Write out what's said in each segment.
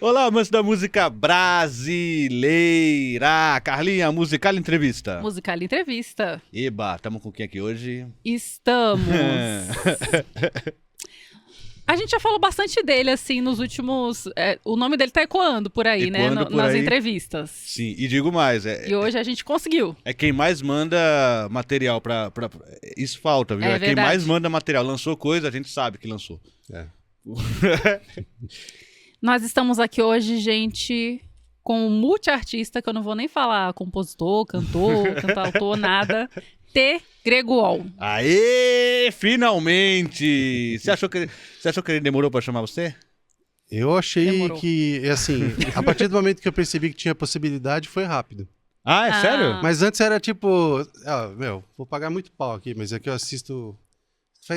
Olá, amantes da música brasileira. Carlinha, Musical Entrevista. Musical Entrevista. Eba, estamos com quem aqui hoje? Estamos. A gente já falou bastante dele, assim, nos últimos... o nome dele tá ecoando por aí, Ecoando né? por Nas aí. entrevistas. Sim, e digo mais, E hoje a gente conseguiu. é quem mais manda material pra... Isso falta, viu? É É quem verdade. mais manda material. Lançou coisa, a gente sabe que lançou. Nós estamos aqui hoje, gente, com um multiartista, que eu não vou nem falar compositor, cantor, cantautor, nada. T. Greguol. Aê, finalmente! Você achou que ele demorou pra chamar você? Eu achei Demorou. que, assim, a partir do momento que eu percebi que tinha possibilidade, foi rápido. Ah, é Ah. sério? Mas antes era tipo, vou pagar muito pau aqui, mas é que eu assisto...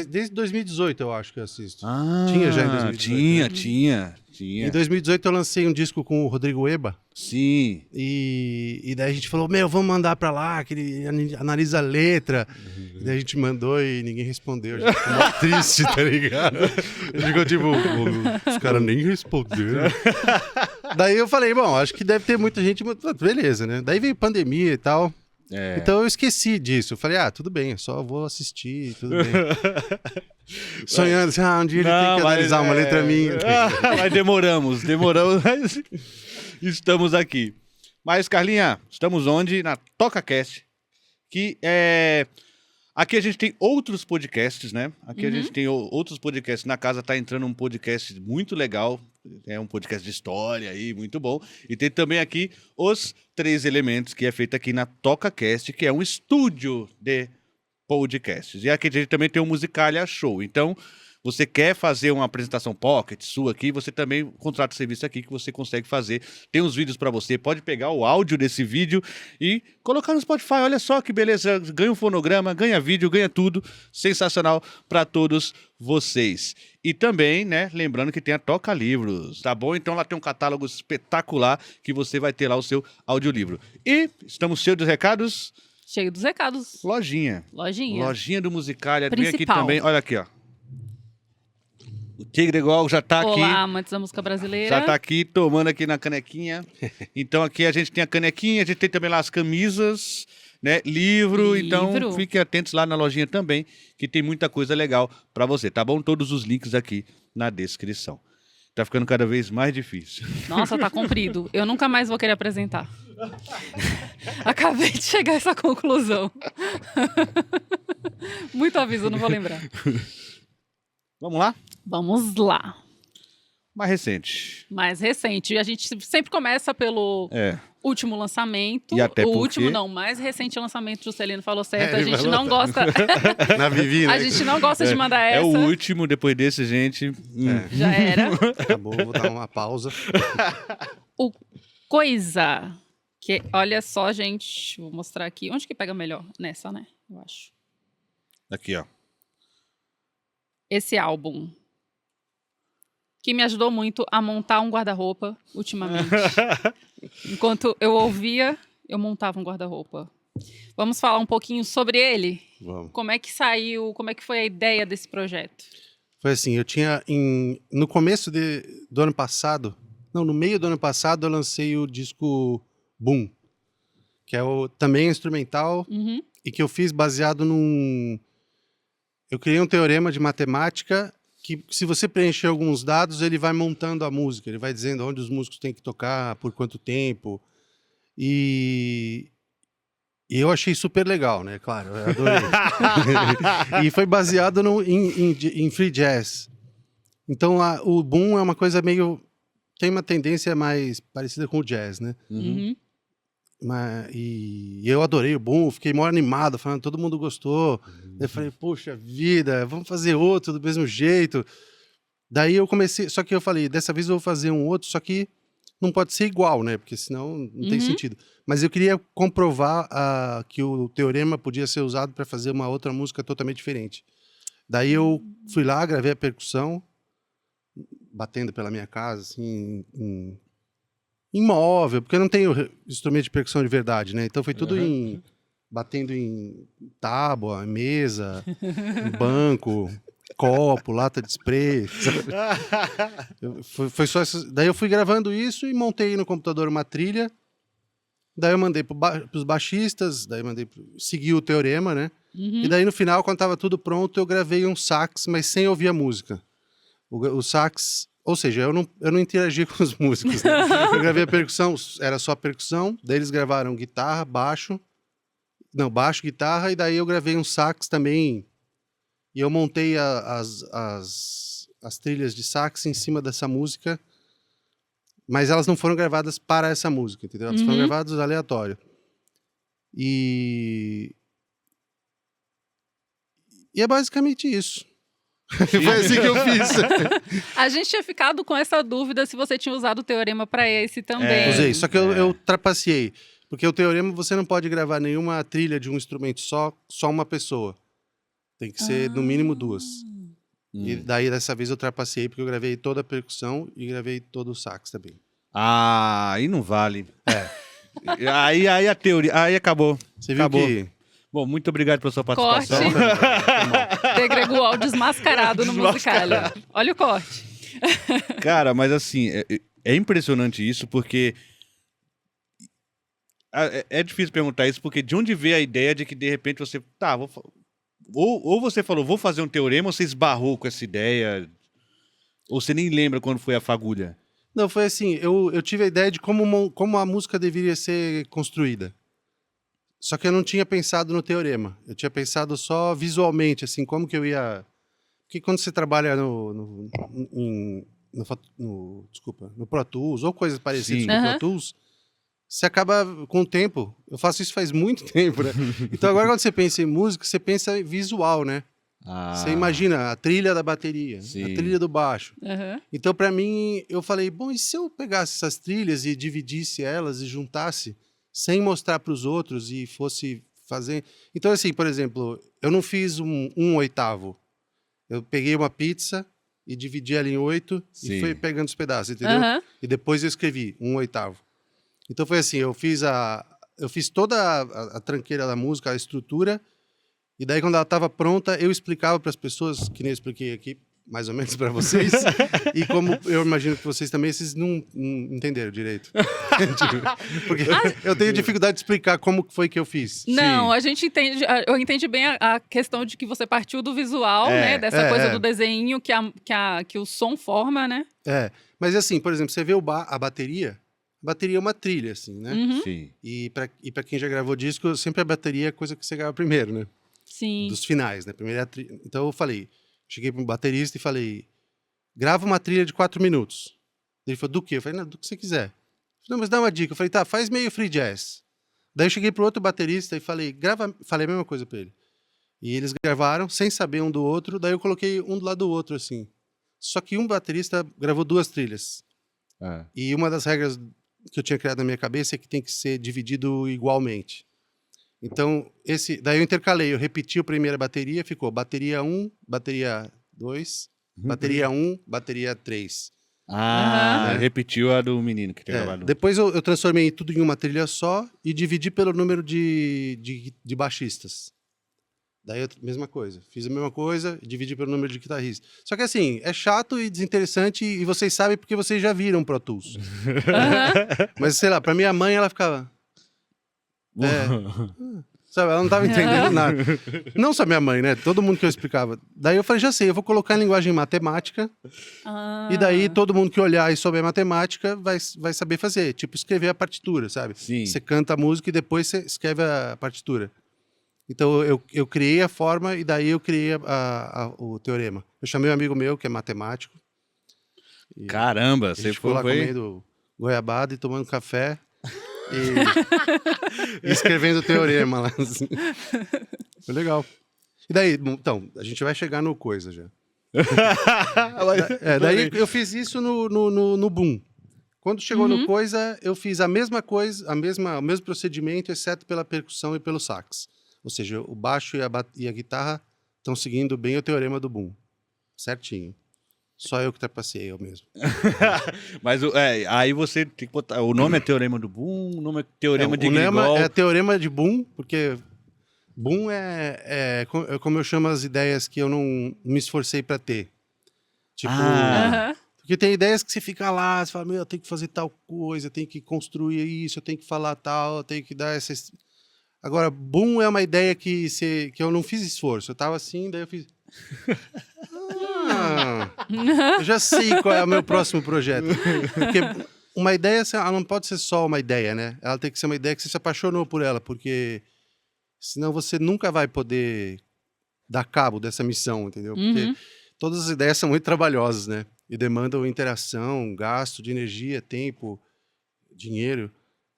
Desde 2018 eu acho que eu assisto. Ah, Tinha já em 2018, Tinha. Em 2018 eu lancei um disco com o Rodrigo Eba, Sim. e daí a gente falou, vamos mandar pra lá, que ele analisa a letra. E daí a gente mandou e ninguém respondeu. A gente ficou mó triste, tá ligado? Ele ficou tipo, os caras nem responderam. Daí eu falei, bom, acho que deve ter muita gente, beleza, né? Daí veio pandemia e tal. É. Então eu esqueci disso. Eu falei, tudo bem, eu só vou assistir, tudo bem. Sonhando assim, um dia ele tem que analisar uma letra minha. Mas demoramos, mas estamos aqui. Mas, Carlinha, estamos onde? Na TocaCast, que é... Aqui a gente tem outros podcasts, né? Aqui a gente tem outros podcasts. Na casa tá entrando um podcast muito legal. É um podcast de história aí, muito bom. E tem também aqui os 3 Elementos, que é feito aqui na TocaCast, que é um estúdio de podcasts. E aqui a gente também tem o Musicalia Show. Então, você quer fazer uma apresentação pocket sua aqui, você também contrata o serviço aqui que você consegue fazer. Tem uns vídeos para você, pode pegar o áudio desse vídeo e colocar no Spotify. Olha só que beleza, ganha um fonograma, ganha vídeo, ganha tudo. Sensacional para todos vocês. E também, né, lembrando que tem a Toca Livros, tá bom? Então lá tem um catálogo espetacular que você vai ter lá o seu audiolivro. E estamos cheios de recados. Cheio dos recados. Lojinha. Lojinha. Do Musicalia. Vem aqui Principal. também, olha aqui, ó. O Tigre Igual já tá aqui. Olá, amantes da música brasileira. Já tá aqui tomando aqui na canequinha. Então aqui a gente tem a canequinha, a gente tem também lá as camisas, né? Livro. Então fiquem atentos lá na lojinha também, que tem muita coisa legal pra você, tá bom? Todos os links aqui na descrição. Tá ficando cada vez mais difícil. Nossa, tá comprido. Eu nunca mais vou querer apresentar. Acabei de chegar a essa conclusão. Muito aviso, eu não vou lembrar. Vamos lá? Vamos lá. Mais recente. Mais recente. A gente sempre começa pelo último lançamento. E até o porque... último não, mais recente lançamento, Juscelino falou certo. A ele gente falou. não gosta... Na Vivi, né? A gente não gosta de mandar essa. É o último, depois desse, gente. Já era. Acabou, vou dar uma pausa. O Coisa. Que, olha só, gente. Vou mostrar aqui. Onde que pega melhor? Nessa, né? Eu acho. Aqui, ó. Esse álbum. Que me ajudou muito a montar um guarda-roupa ultimamente. Enquanto eu ouvia, eu montava um guarda-roupa. Vamos falar um pouquinho sobre ele? Vamos. Como é que saiu, como é que foi a ideia desse projeto? Foi assim, eu tinha no começo do ano passado, no meio do ano passado eu lancei o disco Boom, que é também instrumental e que eu fiz baseado eu criei um teorema de matemática que, se você preencher alguns dados, ele vai montando a música, ele vai dizendo onde os músicos têm que tocar, por quanto tempo. E eu achei super legal, né? Claro, eu adorei. E foi baseado em free jazz. Então, o boom é uma coisa meio... Tem uma tendência mais parecida com o jazz, né? E eu adorei o boom, fiquei mó animado, falando, todo mundo gostou. Eu falei, poxa vida, vamos fazer outro do mesmo jeito. Daí eu comecei, só que eu falei, dessa vez eu vou fazer um outro, só que não pode ser igual, né? Porque senão não tem sentido. Mas eu queria comprovar que o teorema podia ser usado para fazer uma outra música totalmente diferente. Daí eu fui lá, gravei a percussão, batendo pela minha casa, assim, em móvel, porque eu não tenho instrumento de percussão de verdade, né? Então foi tudo batendo em tábua, em mesa, em banco. copo, lata de spray. Foi só essas... Daí eu fui gravando isso e montei no computador uma trilha. Daí eu mandei pros baixistas, daí eu segui o teorema, né? E daí no final, quando tava tudo pronto, eu gravei um sax, mas sem ouvir a música. O sax, ou seja, eu não interagia com os músicos, né? Eu gravei a percussão, era só percussão, daí eles gravaram guitarra, baixo, guitarra, e daí eu gravei um sax também, e eu montei as trilhas de sax em cima dessa música, mas elas não foram gravadas para essa música, entendeu? Elas foram gravadas aleatório. E é basicamente isso. Foi assim que eu fiz. A gente tinha ficado com essa dúvida se você tinha usado o teorema para esse também. Usei, só que eu trapaceei. Porque o teorema você não pode gravar nenhuma trilha de um instrumento só uma pessoa. Tem que ser no mínimo 2. E daí dessa vez eu trapaceei porque eu gravei toda a percussão e gravei todo o sax também. Aí não vale. Aí a teoria, aí acabou. Você viu que... Bom, muito obrigado pela sua participação. Corte. Tegregual desmascarado no Musicalha. Olha o corte. Cara, mas assim, é impressionante isso, porque é difícil perguntar isso, porque de onde veio a ideia de que de repente você, ou você falou, vou fazer um teorema, ou você esbarrou com essa ideia, ou você nem lembra quando foi a fagulha? Não, foi assim, eu tive a ideia de como a música deveria ser construída. Só que eu não tinha pensado no teorema. Eu tinha pensado só visualmente, assim, como que eu ia... Porque quando você trabalha no Pro Tools, ou coisas parecidas com o Pro Tools, você acaba, com o tempo, eu faço isso faz muito tempo, né? Então agora quando você pensa em música, você pensa em visual, né? Você imagina a trilha da bateria, a trilha do baixo. Então pra mim, eu falei, bom, e se eu pegasse essas trilhas e dividisse elas e juntasse, sem mostrar para os outros e fosse fazer... Então, assim, por exemplo, eu não fiz um oitavo. Eu peguei uma pizza e dividi ela em 8 e fui pegando os pedaços, entendeu? E depois eu escrevi um oitavo. Então foi assim, eu fiz toda a tranqueira da música, a estrutura, e daí quando ela estava pronta, eu explicava para as pessoas, que nem eu expliquei aqui, mais ou menos para vocês, e como eu imagino que vocês também, vocês não entenderam direito. Porque eu tenho dificuldade de explicar como foi que eu fiz. Não, a gente entende, eu entendi bem a questão de que você partiu do visual, né? Dessa coisa do desenho que o som forma, né? Mas assim, por exemplo, você vê a bateria é uma trilha, assim, né? Sim. E pra quem já gravou disco, sempre a bateria é a coisa que você grava primeiro, né? Sim. Dos finais, né? Primeiro então eu cheguei para um baterista e falei, grava uma trilha de 4 minutos. Ele falou, do quê? Eu falei, não, do que você quiser. Ele falei, não, mas dá uma dica. Eu falei, tá, faz meio free jazz. Daí eu cheguei pro outro baterista e falei a mesma coisa para ele. E eles gravaram, sem saber um do outro, daí eu coloquei um do lado do outro, assim. Só que um baterista gravou 2 trilhas. E uma das regras que eu tinha criado na minha cabeça é que tem que ser dividido igualmente. Então, daí eu intercalei, eu repeti a primeira bateria, ficou bateria 1, bateria 2, bateria 1, bateria 3. Repetiu a do menino que tinha gravado. Depois eu transformei tudo em uma trilha só e dividi pelo número de baixistas. Daí, mesma coisa. Fiz a mesma coisa e dividi pelo número de guitarristas. Só que assim, é chato e desinteressante e vocês sabem porque vocês já viram Pro Tools. Mas, sei lá, pra minha mãe, ela ficava... sabe, ela não tava entendendo nada. Não só minha mãe, né? Todo mundo que eu explicava. Daí eu falei, já sei, eu vou colocar em linguagem matemática. E daí todo mundo que olhar e souber matemática vai saber fazer. Tipo, escrever a partitura, sabe? Sim. Você canta a música e depois você escreve a partitura. Então eu criei a forma e daí eu criei o teorema. Eu chamei um amigo meu que é matemático. Caramba, você ficou lá comendo goiabada e tomando café. E escrevendo o teorema lá. Assim. Foi legal. E daí, então, a gente vai chegar no coisa já. Daí eu fiz isso no Boom. Quando chegou no coisa, eu fiz a mesma coisa, o mesmo procedimento, exceto pela percussão e pelo sax. Ou seja, o baixo e a guitarra estão seguindo bem o teorema do Boom. Certinho. Só eu que trapaceei, eu mesmo. Mas aí você tem que botar... O nome é Teorema do Boom, o nome é Teorema de Grigol. O nome é Teorema de Boom, porque Boom como eu chamo as ideias que eu não me esforcei pra ter. Tipo, Aham. porque tem ideias que você fica lá, você fala, meu, eu tenho que fazer tal coisa, eu tenho que construir isso, eu tenho que falar tal, eu tenho que dar essa... Agora, boom é uma ideia que eu não fiz esforço. Eu tava assim, daí eu fiz... eu já sei qual é o meu próximo projeto. Porque uma ideia, ela não pode ser só uma ideia, né? Ela tem que ser uma ideia que você se apaixonou por ela, porque senão você nunca vai poder dar cabo dessa missão, entendeu? Porque todas as ideias são muito trabalhosas, né? E demandam interação, gasto de energia, tempo, dinheiro.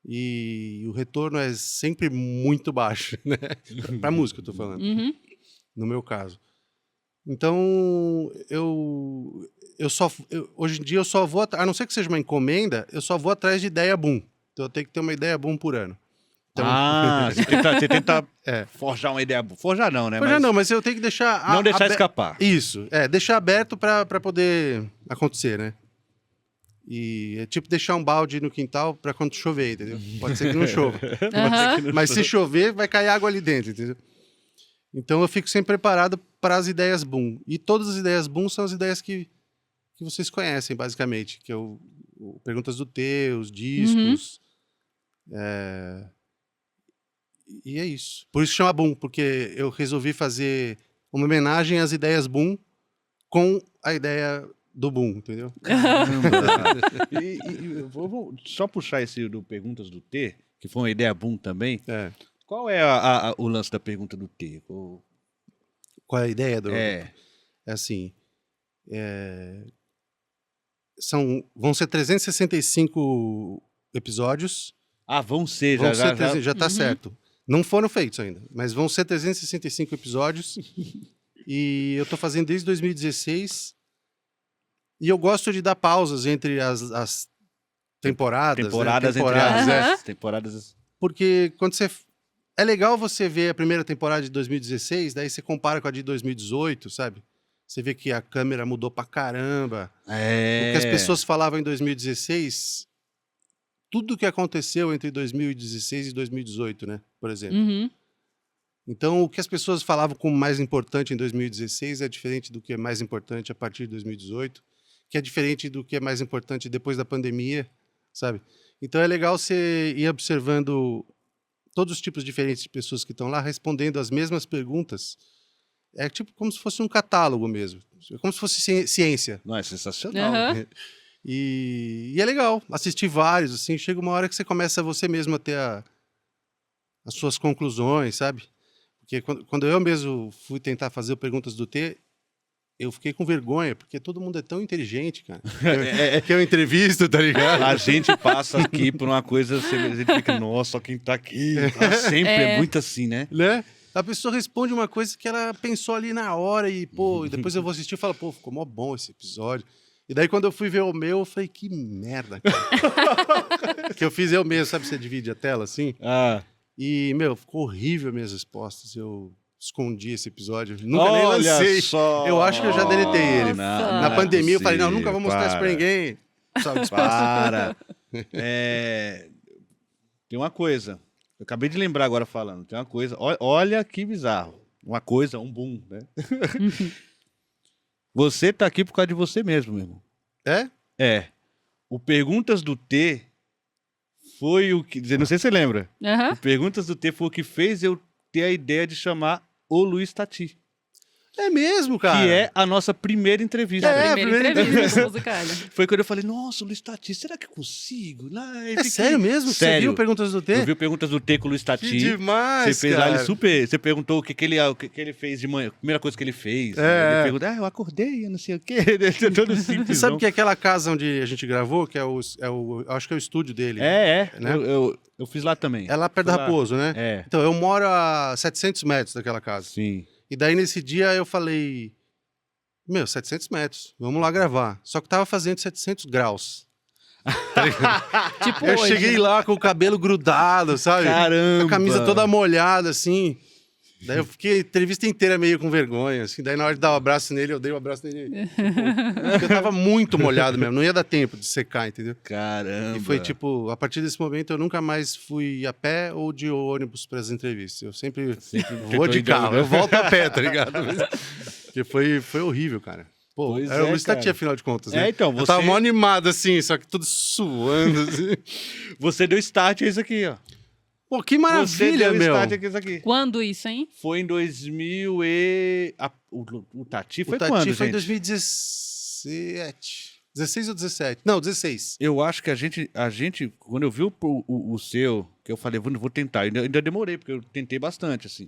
E o retorno é sempre muito baixo, né? Pra música, eu tô falando. No meu caso. Então, hoje em dia eu só vou... A não ser que seja uma encomenda, eu só vou atrás de ideia boom. Então eu tenho que ter uma ideia boom por ano. Então, você tenta forjar uma ideia. Forjar não, né? Mas eu tenho que deixar... Não deixar escapar. Isso, deixar aberto pra poder acontecer, né? E é tipo deixar um balde no quintal pra quando chover, entendeu? Pode ser que não chova. Mas se chover, vai cair água ali dentro, entendeu? Então eu fico sempre preparado para as ideias boom. E todas as ideias boom são as ideias que vocês conhecem, basicamente. Que é o Perguntas do T, os discos. E é isso. Por isso chama boom, porque eu resolvi fazer uma homenagem às ideias boom com a ideia do boom, entendeu? Caramba. Vou só puxar esse do Perguntas do T, que foi uma ideia boom também. Qual é o lance da pergunta do T? Qual é a ideia do... É assim... vão ser 365 episódios. Vão ser, já tá certo. Não foram feitos ainda, mas vão ser 365 episódios. E eu tô fazendo desde 2016. E eu gosto de dar pausas entre as temporadas. Temporadas. Porque quando você... É legal você ver a primeira temporada de 2016, daí você compara com a de 2018, sabe? Você vê que a câmera mudou pra caramba. O que as pessoas falavam em 2016, tudo que aconteceu entre 2016 e 2018, né? Por exemplo. Então, o que as pessoas falavam como mais importante em 2016 é diferente do que é mais importante a partir de 2018, que é diferente do que é mais importante depois da pandemia, sabe? Então, é legal você ir observando todos os tipos diferentes de pessoas que estão lá respondendo as mesmas perguntas. É tipo como se fosse um catálogo mesmo. É como se fosse ciência. Não, é sensacional. E é legal assistir vários, assim. Chega uma hora que você começa você mesmo a ter as suas conclusões, sabe? Porque quando eu mesmo fui tentar fazer Perguntas do T, eu fiquei com vergonha, porque todo mundo é tão inteligente, cara. Que eu entrevisto, tá ligado? A gente passa aqui por uma coisa, a gente fica, nossa, quem tá aqui, sempre é muito assim, né? A pessoa responde uma coisa que ela pensou ali na hora e, pô, e depois eu vou assistir e falo, pô, ficou mó bom esse episódio. E daí quando eu fui ver o meu, eu falei, que merda, cara. Que eu fiz eu mesmo, sabe? Você divide a tela assim. E, meu, ficou horrível as minhas respostas. Eu escondi esse episódio. Nunca nem lancei. Só. Eu acho que eu já deletei ele. Não, na pandemia é eu falei, não, nunca vou mostrar isso pra ninguém. Para. Tem uma coisa. Eu acabei de lembrar agora falando. Tem uma coisa. Olha que bizarro. Uma coisa, um boom, né? Você tá aqui por causa de você mesmo, meu irmão. É? O Perguntas do T foi o que... Não sei se você lembra. O Perguntas do T foi o que fez eu ter a ideia de chamar o Luiz Tati. É mesmo, cara? Que é a nossa primeira entrevista. A primeira entrevista com o Musicalha. Foi quando eu falei, nossa, o Luiz Tati, será que eu consigo? Sério mesmo? Sério. Você viu Perguntas do T? Eu vi Perguntas do T com o Luiz Tati. Que demais, Você fez cara. lá, ele super... Você perguntou o que ele fez de manhã. A primeira coisa que ele fez. Ele perguntou, eu acordei, eu não sei o quê. Todo simples. Você sabe que é aquela casa onde a gente gravou, que acho que é o estúdio dele. Né? Eu fiz lá também. É lá perto da Raposo, né? Então, eu moro a 700 metros daquela casa. Sim. E daí, nesse dia, eu falei... 700 metros, vamos lá gravar. Só que tava fazendo 700 graus. Tipo eu hoje. cheguei lá com o cabelo grudado, sabe? Caramba! A camisa toda molhada, assim. Daí eu fiquei a entrevista inteira meio com vergonha, assim. Daí na hora de dar um abraço nele, eu dei um abraço nele. Porque eu tava muito molhado mesmo, não ia dar tempo de secar, entendeu? Caramba. E foi tipo, a partir desse momento eu nunca mais fui a pé ou de ônibus para as entrevistas. Eu sempre vou de carro, eu volto a pé, tá ligado? Porque foi horrível, cara. Pô, Pois era é, o Stati, cara. afinal de contas, né? Então, Eu tava você- mó animado, assim, só que tudo suando, assim. Você deu start a isso aqui, ó. Pô, que Você maravilha, deu meu. start a isso aqui. Quando isso, hein? Foi em 2000 e... O Tati foi O Tati quando, foi em gente? 2017. 16 ou 17? Não, 16. Eu acho que a gente, quando eu vi o seu, que eu falei, vou tentar, ainda demorei, porque eu tentei bastante, assim.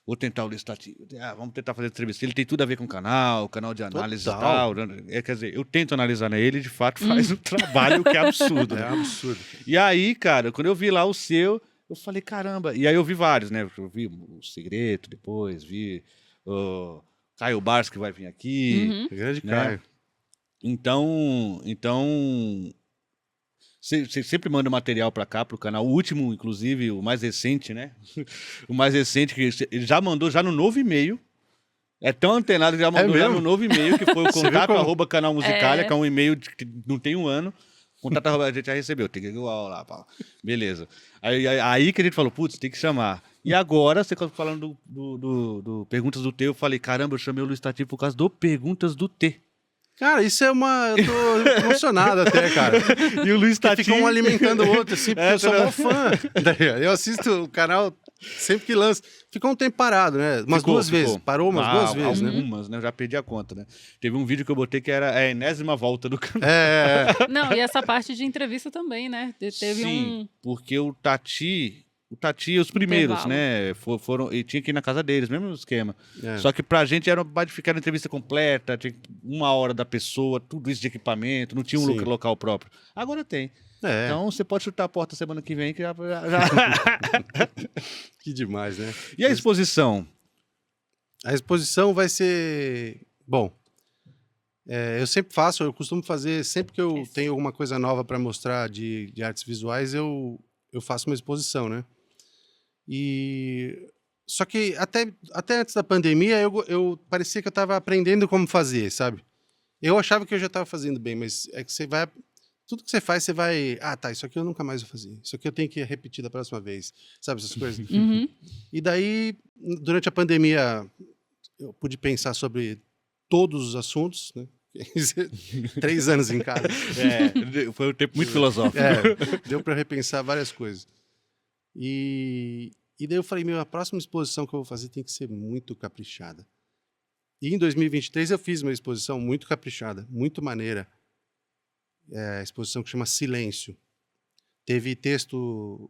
Vou tentar o Listativo. Vamos tentar fazer entrevista. Ele tem tudo a ver com o canal de análise Total. e tal. Quer dizer, eu tento analisar, né? Ele, de fato, faz um trabalho que é absurdo. É né? absurdo. E aí, cara, quando eu vi lá o seu, eu falei, caramba. E aí eu vi vários, né? Eu vi o Segredo depois, vi o Caio Bars, que vai vir aqui. Uhum. Grande Né? Caio. Então, você sempre manda material pra cá, pro canal. O último, inclusive, o mais recente, né? O mais recente, que ele já mandou já no novo e-mail. É tão antenado que já mandou já mesmo? no novo e-mail, que foi o Você viu contato como? arroba canal Musicalia, É. que é um e-mail que não tem um ano. Contato arroba a gente já recebeu, tem que igual lá, pá. Beleza. Aí que a gente falou, putz, tem que chamar. E agora, você falando do Perguntas do T, eu falei, caramba, eu chamei o Luiz Tati por causa do Perguntas do T. Cara, isso é uma... Eu tô emocionado até, cara. E o Luiz Porque Tati... fica um alimentando o outro, assim, porque É, eu sou tá mó fã. Eu assisto o canal sempre que lança. Ficou um tempo parado, né? Umas duas vezes. Parou umas duas vezes, né? Algumas, né? Eu já perdi a conta, né? Teve um vídeo que eu botei que era a enésima volta do canal. Não, e essa parte de entrevista também, né? Teve Sim, um. porque o Tati, os primeiros, Intervalo. né? Foram, e tinha que ir na casa deles, mesmo esquema. É. Só que pra gente era de ficar na entrevista completa, tinha 1 hora da pessoa, tudo isso de equipamento, não tinha um Sim. local próprio. Agora tem. É, Então você pode chutar a porta semana que vem que já... que demais, né? E a exposição? A exposição vai ser... Bom, eu sempre faço, eu costumo fazer, sempre que eu tenho alguma coisa nova para mostrar de artes visuais, eu faço uma exposição, né? Só que até antes da pandemia, eu parecia que eu estava aprendendo como fazer, sabe? Eu achava que eu já estava fazendo bem, mas é que você vai... Tudo que você faz, você vai... Ah, tá, isso aqui eu nunca mais vou fazer. Isso aqui eu tenho que repetir da próxima vez. Sabe, essas coisas? Uhum. E daí, durante a pandemia, eu pude pensar sobre todos os assuntos, né? 3 anos em casa. Foi um tempo muito filosófico. Deu para repensar várias coisas. E daí eu falei, a próxima exposição que eu vou fazer tem que ser muito caprichada. E em 2023 eu fiz uma exposição muito caprichada, muito maneira. A exposição que chama Silêncio. Teve texto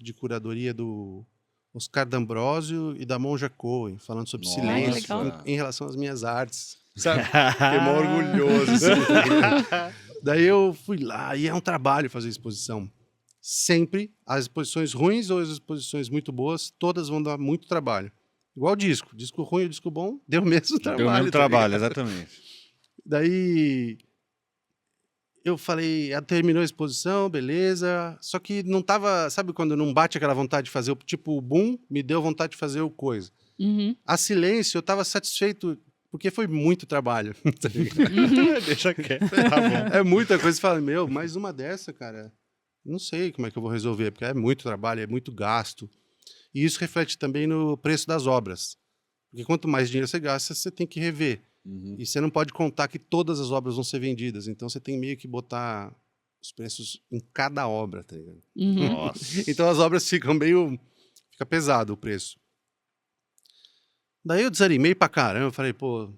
de curadoria do Oscar D'Ambrosio e da Monja Cohen, falando sobre Nossa. silêncio Legal. em relação às minhas artes. Sabe? Fiquei mó orgulhoso. Assim. Daí eu fui lá, e é um trabalho fazer exposição. Sempre, as exposições ruins ou as exposições muito boas, todas vão dar muito trabalho. Igual disco. Disco ruim ou disco bom, deu o mesmo trabalho. Deu o mesmo tá trabalho, ligado? exatamente. Daí eu falei, terminou a exposição, beleza. Só que não tava, sabe quando não bate aquela vontade de fazer o tipo o boom, me deu vontade de fazer o coisa. Uhum. A Silêncio, eu tava satisfeito, porque foi muito trabalho. Tá ligado? Deixa quieto. Tá bom. É muita coisa. Você fala, mais uma dessa, cara, não sei como é que eu vou resolver, porque é muito trabalho, é muito gasto. E isso reflete também no preço das obras. Porque quanto mais dinheiro você gasta, você tem que rever. Uhum. E você não pode contar que todas as obras vão ser vendidas. Então você tem meio que botar os preços em cada obra, tá ligado? Uhum. Nossa. Então as obras ficam meio... Fica pesado o preço. Daí eu desanimei pra caramba. Falei, pô,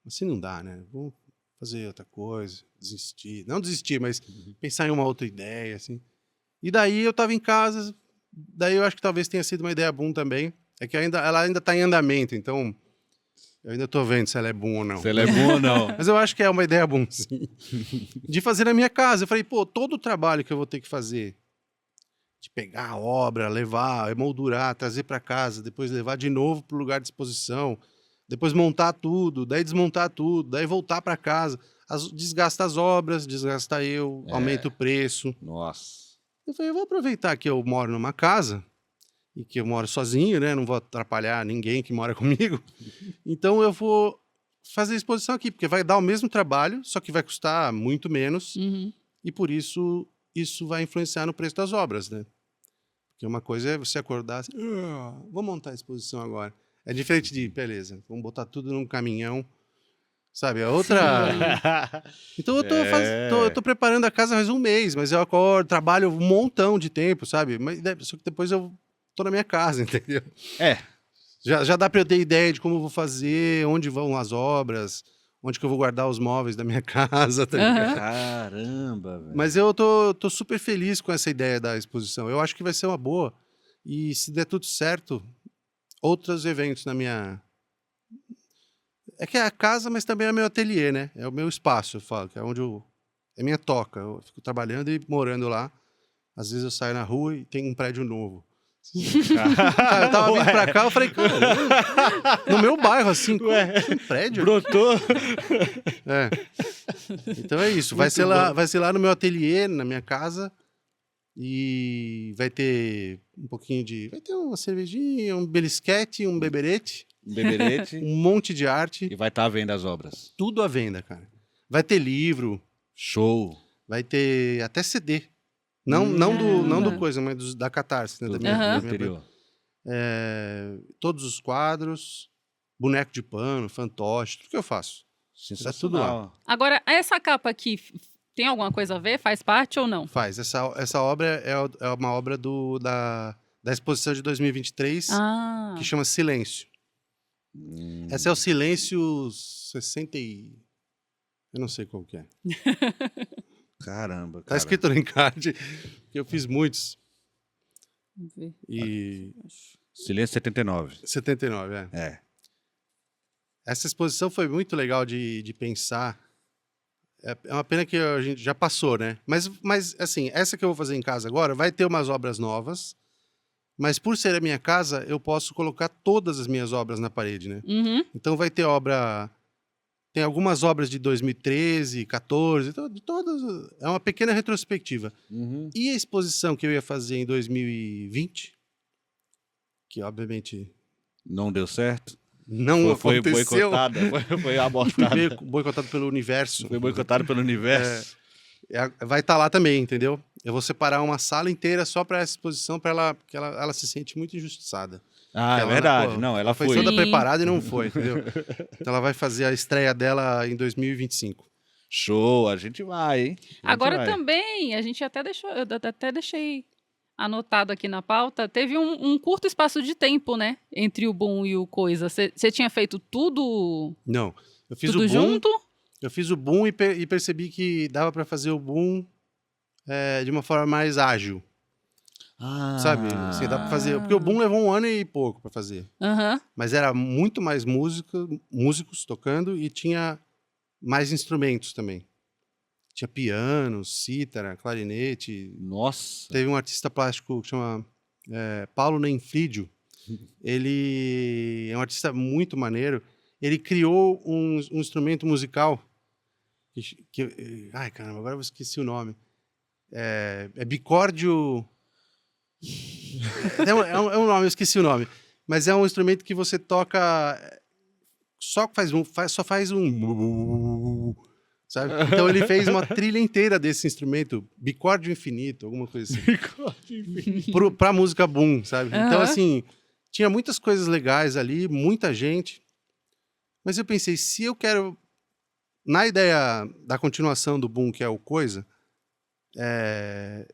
assim não dá, né? Vamos fazer outra coisa, desistir. Não desistir, mas pensar em uma outra ideia, assim. E daí eu tava em casa. Daí eu acho que talvez tenha sido uma ideia boom também. É que ela ainda tá em andamento, então... Eu ainda tô vendo se ela é boa ou não. Se ela é boa ou não. Mas eu acho que é uma ideia boa, sim. De fazer na minha casa. Eu falei, pô, todo o trabalho que eu vou ter que fazer, de pegar a obra, levar, emoldurar, trazer para casa, depois levar de novo pro lugar de exposição, depois montar tudo, daí desmontar tudo, daí voltar para casa, desgasta as obras, desgasta eu, aumenta o preço. Nossa. Eu falei, eu vou aproveitar que eu moro numa casa e que eu moro sozinho, né? Não vou atrapalhar ninguém que mora comigo. Então eu vou fazer a exposição aqui, porque vai dar o mesmo trabalho, só que vai custar muito menos, e por isso vai influenciar no preço das obras, né? Porque uma coisa é você acordar assim, vou montar a exposição agora. É diferente de, beleza, vamos botar tudo num caminhão, sabe? A outra... Então eu tô preparando a casa faz um mês, mas eu acordo, trabalho um montão de tempo, sabe? Mas só que depois eu tô na minha casa, entendeu? Já dá para eu ter ideia de como eu vou fazer, onde vão as obras, onde que eu vou guardar os móveis da minha casa, tá ligado? Caramba, velho. Mas eu tô super feliz com essa ideia da exposição. Eu acho que vai ser uma boa. E se der tudo certo, outros eventos na minha... É que é a casa, mas também é meu ateliê, né? É o meu espaço, eu falo, que é onde é minha toca. Eu fico trabalhando e morando lá. Às vezes eu saio na rua e tem um prédio novo. Cara, eu tava vindo pra cá, eu falei, cara, no meu bairro, assim, um prédio. Brotou. Então é isso. Vai ser lá no meu ateliê, na minha casa. E vai ter um pouquinho de... Vai ter uma cervejinha, um belisquete, um beberete. Um monte de arte. E vai estar à venda as obras. Tudo à venda, cara. Vai ter livro. Show. Vai ter até CD. Não do coisa, mas da Catarse, né? Da minha anterior. Todos os quadros, boneco de pano, fantoche, tudo que eu faço. Tá tudo lá. Agora, essa capa aqui, tem alguma coisa a ver? Faz parte ou não? Faz. Essa obra é uma obra da exposição de 2023, que chama Silêncio. Essa é o Silêncio 60 e... Eu não sei qual que é. Caramba, Tá escrito no encarte, que eu fiz muitos. Vamos ver. Silêncio 79. 79, Essa exposição foi muito legal de pensar. É uma pena que a gente já passou, né? Mas, assim, essa que eu vou fazer em casa agora vai ter umas obras novas, mas por ser a minha casa, eu posso colocar todas as minhas obras na parede, né? Então vai ter obra... Tem algumas obras de 2013, 14, todas. É uma pequena retrospectiva. E a exposição que eu ia fazer em 2020, que obviamente... Não deu certo? Não foi aconteceu. Boicotada, foi abortada. Boicotado pelo universo. Foi boicotado pelo universo. Vai estar lá também, entendeu? Eu vou separar uma sala inteira só para essa exposição, porque ela se sente muito injustiçada. É verdade. Ela foi foi. toda preparada e não foi, entendeu? Então ela vai fazer a estreia dela em 2025. Show, a gente vai, hein? Agora também, a gente até deixou, eu até deixei anotado aqui na pauta, teve um curto espaço de tempo, né? Entre o Boom e o Coisa. Você tinha feito tudo... Não, eu fiz tudo o Boom. junto? Eu fiz o Boom e percebi que dava para fazer o Boom de uma forma mais ágil. Sabe? Assim, dá pra fazer. Porque o Boom levou 1 ano e pouco pra fazer. Mas era muito mais músicos tocando e tinha mais instrumentos também. Tinha piano, cítara, clarinete. Nossa! Teve um artista plástico que chama Paulo Nenfrídio. Ele é um artista muito maneiro. Ele criou um instrumento musical ai, caramba, agora eu esqueci o nome. É bicórdio... É um nome, eu esqueci o nome. Mas é um instrumento que você toca... Só faz um... Sabe? Então ele fez uma trilha inteira desse instrumento, bicórdio infinito, alguma coisa assim. Bicórdio infinito. Pra música Boom, sabe? Então, assim, tinha muitas coisas legais ali, muita gente. Mas eu pensei, se eu quero... Na ideia da continuação do Boom, que é o Coisa,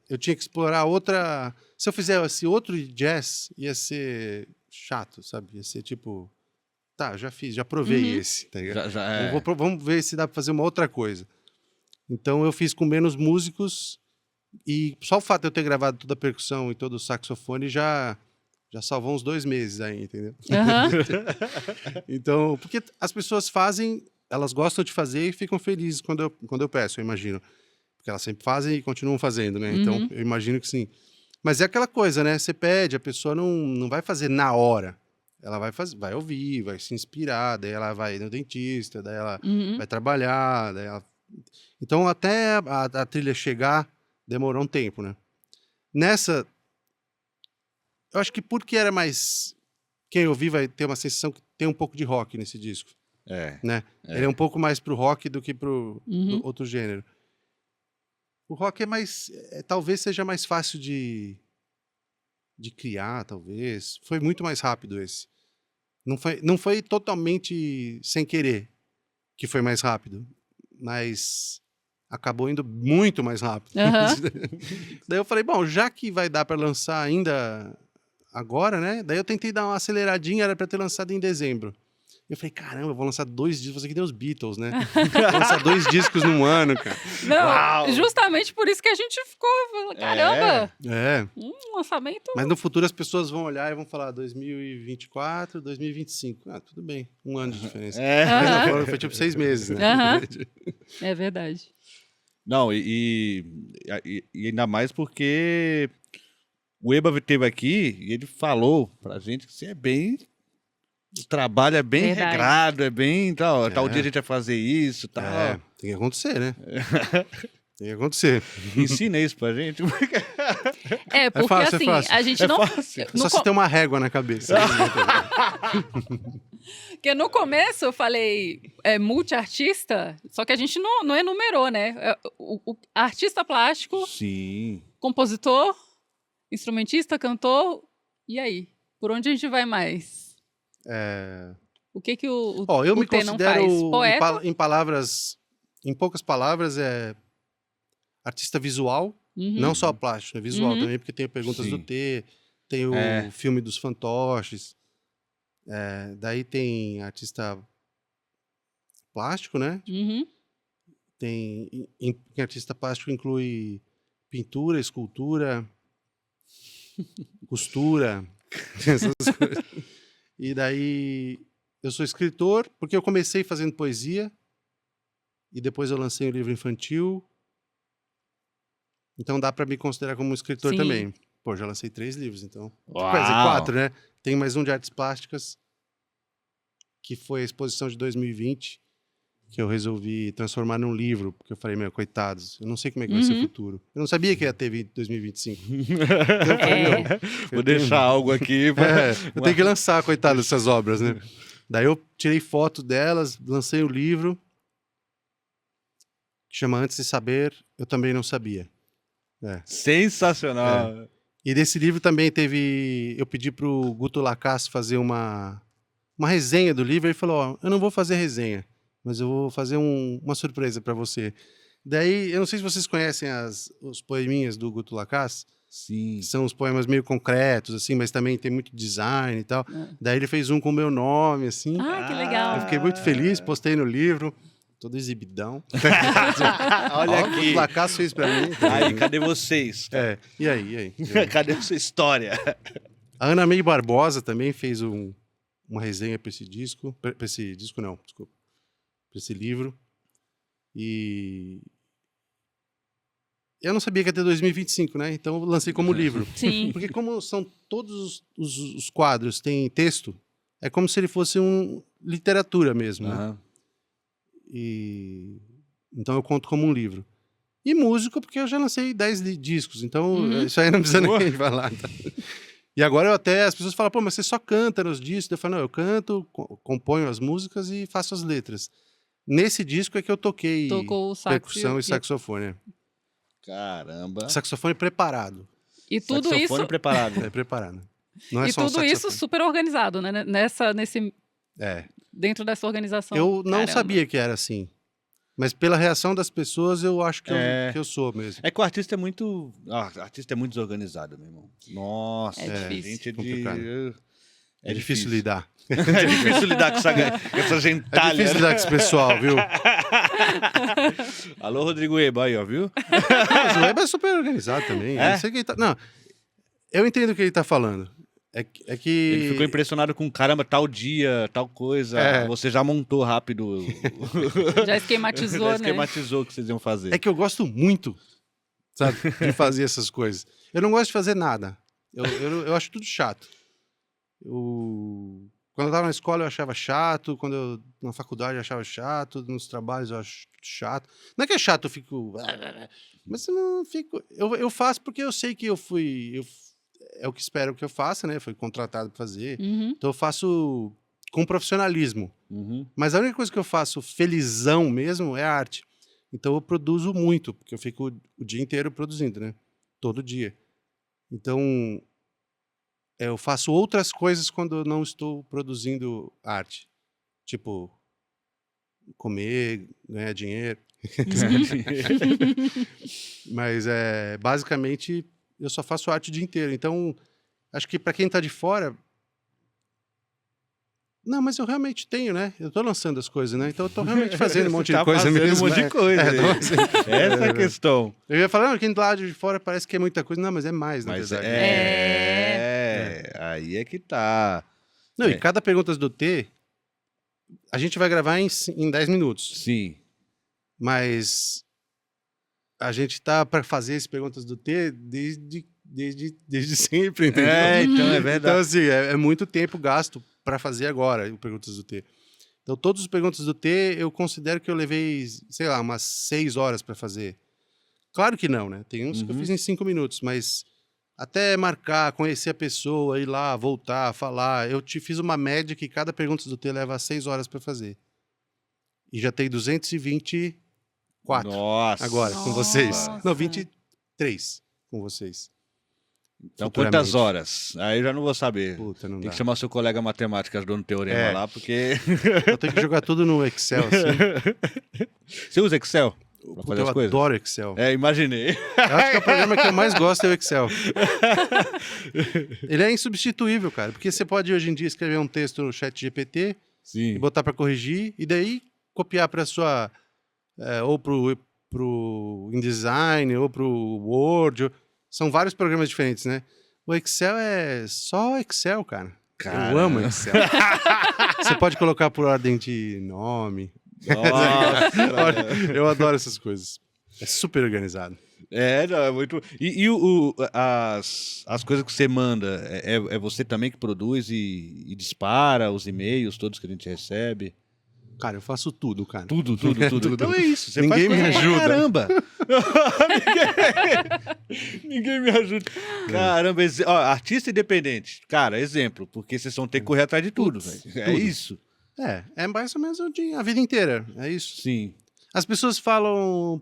eu tinha que explorar outra... Se eu fizesse outro jazz, ia ser chato, sabe? Ia ser tipo... Tá, já fiz, já provei esse, tá ligado? Vamos ver se dá pra fazer uma outra coisa. Então eu fiz com menos músicos e só o fato de eu ter gravado toda a percussão e todo o saxofone já salvou uns 2 meses aí, entendeu? Então, porque as pessoas fazem, elas gostam de fazer e ficam felizes quando eu peço, eu imagino. Porque elas sempre fazem e continuam fazendo, né? Então, eu imagino que sim. Mas é aquela coisa, né? Você pede, a pessoa não vai fazer na hora. Ela vai ouvir, vai se inspirar, daí ela vai no dentista, daí ela vai trabalhar, daí ela... Então, até a trilha chegar, demorou um tempo, né? Nessa Eu acho que porque era mais... Quem ouvir vai ter uma sensação que tem um pouco de rock nesse disco, né? Ele é um pouco mais pro rock do que pro outro gênero. O rock é mais... talvez seja mais fácil de criar, talvez. Foi muito mais rápido esse. Não foi totalmente sem querer que foi mais rápido, mas acabou indo muito mais rápido. Daí eu falei, bom, já que vai dar para lançar ainda agora, né? Daí eu tentei dar uma aceleradinha, era para ter lançado em dezembro. Eu falei, caramba, eu vou lançar 2 discos, você que tem os Beatles, né? Vou lançar 2 discos num ano, cara. Não, Uau! Justamente por isso que a gente ficou, caramba, É. Lançamento... Mas no futuro as pessoas vão olhar e vão falar 2024, 2025. Ah, tudo bem, 1 ano de diferença. Mas não, foi tipo 6 meses, né? É verdade. Não, e ainda mais porque o Eba esteve aqui e ele falou pra gente que você é bem... O trabalho é bem Verdade. regrado, é bem... Tal dia a gente vai fazer isso, tal. Tem que acontecer, né? Tem que acontecer. Ensina isso pra gente. Porque fácil, assim, fácil. a gente não... fácil. Só se ter uma régua na cabeça. Porque no começo eu falei multiartista, só que a gente não enumerou, né? O artista plástico, Sim. compositor, instrumentista, cantor, e aí? Por onde a gente vai mais? O que o Eu me T não faz? considero, Poeta? em poucas palavras, artista visual, não só plástico, é visual também, porque tem perguntas Sim. do T, tem o filme dos fantoches, daí tem artista plástico, né? Tem artista plástico inclui pintura, escultura, costura, essas coisas. E daí eu sou escritor, porque eu comecei fazendo poesia e depois eu lancei um livro infantil. Então dá para me considerar como escritor também. Pô, já lancei 3 livros, então. Uau. Quer dizer, 4, né? Tem mais um de artes plásticas, que foi a exposição de 2020, que eu resolvi transformar num livro, porque eu falei, meu, coitados, eu não sei como é que vai ser o futuro. Eu não sabia que ia ter 2025. Então eu falei, Vou deixar algo aqui. eu tenho que lançar, coitado, dessas obras, né? Daí eu tirei foto delas, lancei o livro, que chama Antes de Saber, Eu Também Não Sabia. Sensacional. E desse livro também eu pedi pro Guto Lacasse fazer uma resenha do livro, ele falou, eu não vou fazer resenha, mas eu vou fazer uma surpresa para você. Daí, eu não sei se vocês conhecem os poeminhas do Guto Lacasse. Sim. São os poemas meio concretos, assim, mas também tem muito design e tal. Daí ele fez um com o meu nome, assim. Ah, que legal. Eu fiquei muito feliz, postei no livro, todo exibidão. Olha O aqui. Guto Lacasse fez pra mim. Aí, cadê vocês? E aí? Cadê a sua história? A Ana May Barbosa também fez uma resenha para esse disco. Para esse disco, não, desculpa. Para esse livro. E eu não sabia que ia ter 2025, né? Então eu lancei como livro. Sim. Porque como são todos os quadros têm texto, é como se ele fosse literatura mesmo, né? Então eu conto como um livro. E músico, porque eu já lancei 10 discos, então isso aí não precisa nem falar. Tá? E agora as pessoas falam, pô, mas você só canta nos discos? Eu falo, não, eu canto, componho as músicas e faço as letras. Nesse disco é que eu toquei percussão e saxofone. Caramba. Saxofone preparado. E tudo saxofone isso... preparado. É preparado. Não é e só tudo isso super organizado, né? Dentro dessa organização. Eu não sabia que era assim. Mas pela reação das pessoas, eu acho que eu sou mesmo. É que o artista é muito... artista é muito desorganizado, meu irmão. Nossa. É difícil. Gente complicado. É difícil lidar. É difícil lidar com essa gentalha. É difícil lidar com esse pessoal, viu? Alô, Rodrigo Eba aí, ó, viu? O Eba é super organizado também. É? Eu sei que ele tá... Não, eu entendo o que ele tá falando. É que... Ele ficou impressionado com, caramba, tal dia, tal coisa. Você já montou rápido. Já esquematizou, já esquematizou o que vocês iam fazer. É que eu gosto muito, sabe, de fazer essas coisas. Eu não gosto de fazer nada. Eu acho tudo chato. Quando eu tava na escola eu achava chato, na faculdade eu achava chato, nos trabalhos eu acho chato. Não é que é chato, eu fico... Mas eu não fico... Eu faço porque eu sei que é o que espero que eu faça, né? Foi contratado para fazer. Uhum. Então eu faço com profissionalismo. Uhum. Mas a única coisa que eu faço felizão mesmo é a arte. Então eu produzo muito, porque eu fico o dia inteiro produzindo, né? Todo dia. Então eu faço outras coisas quando eu não estou produzindo arte. Tipo, comer, ganhar dinheiro. Mas basicamente eu só faço arte o dia inteiro. Então, acho que para quem tá de fora. Não, mas eu realmente tenho, né? Eu tô lançando as coisas, né? Então eu tô realmente fazendo um monte de Tá coisa fazendo mesmo. um monte de coisa. Essa é a questão. Eu ia falar, quem do lado de fora parece que é muita coisa. Não, mas é mais, na Mas verdade. aí é que tá. Não, e cada Perguntas do T, a gente vai gravar em 10 minutos. Sim. Mas a gente tá para fazer esse Perguntas do T desde sempre, entendeu? Então é Então, verdade. assim, é muito tempo gasto para fazer agora o Perguntas do T. Então, todos os Perguntas do T, eu considero que eu levei, sei lá, umas 6 horas para fazer. Claro que não, né? Tem uns que eu fiz em 5 minutos, mas até marcar, conhecer a pessoa, ir lá, voltar, falar. Eu te fiz uma média que cada Perguntas do T leva 6 horas para fazer. E já tem 224 Nossa. agora com vocês. Nossa. Não, 23 com vocês. Então, Futuramente. quantas horas? Aí eu já não vou saber. Puta, não Tem dá. que chamar seu colega matemático ajudando o teorema lá, porque... Eu tenho que jogar tudo no Excel, assim. Você usa Excel pra Puta, fazer eu as coisas? adoro Excel. Imaginei. Eu acho que é o programa que eu mais gosto é o Excel. Ele é insubstituível, cara. Porque você pode, hoje em dia, escrever um texto no chat GPT Sim. e botar para corrigir, e daí copiar para sua... ou pro InDesign, ou pro Word. São vários programas diferentes, né? O Excel é só Excel, cara. Eu amo Excel. Você pode colocar por ordem de nome. Nossa. Eu adoro essas coisas. É super organizado. Não, é muito... E as coisas que você manda, é você também que produz e dispara os e-mails todos que a gente recebe? Cara, eu faço tudo, cara. Tudo. Então é isso. Você Ninguém faz me coisa pra ajuda. Caramba. Ninguém me ajuda. Caramba, artista independente. Cara, exemplo, porque vocês vão ter que correr atrás de tudo, velho. É tudo. isso. É mais ou menos a vida inteira. É isso. Sim. As pessoas falam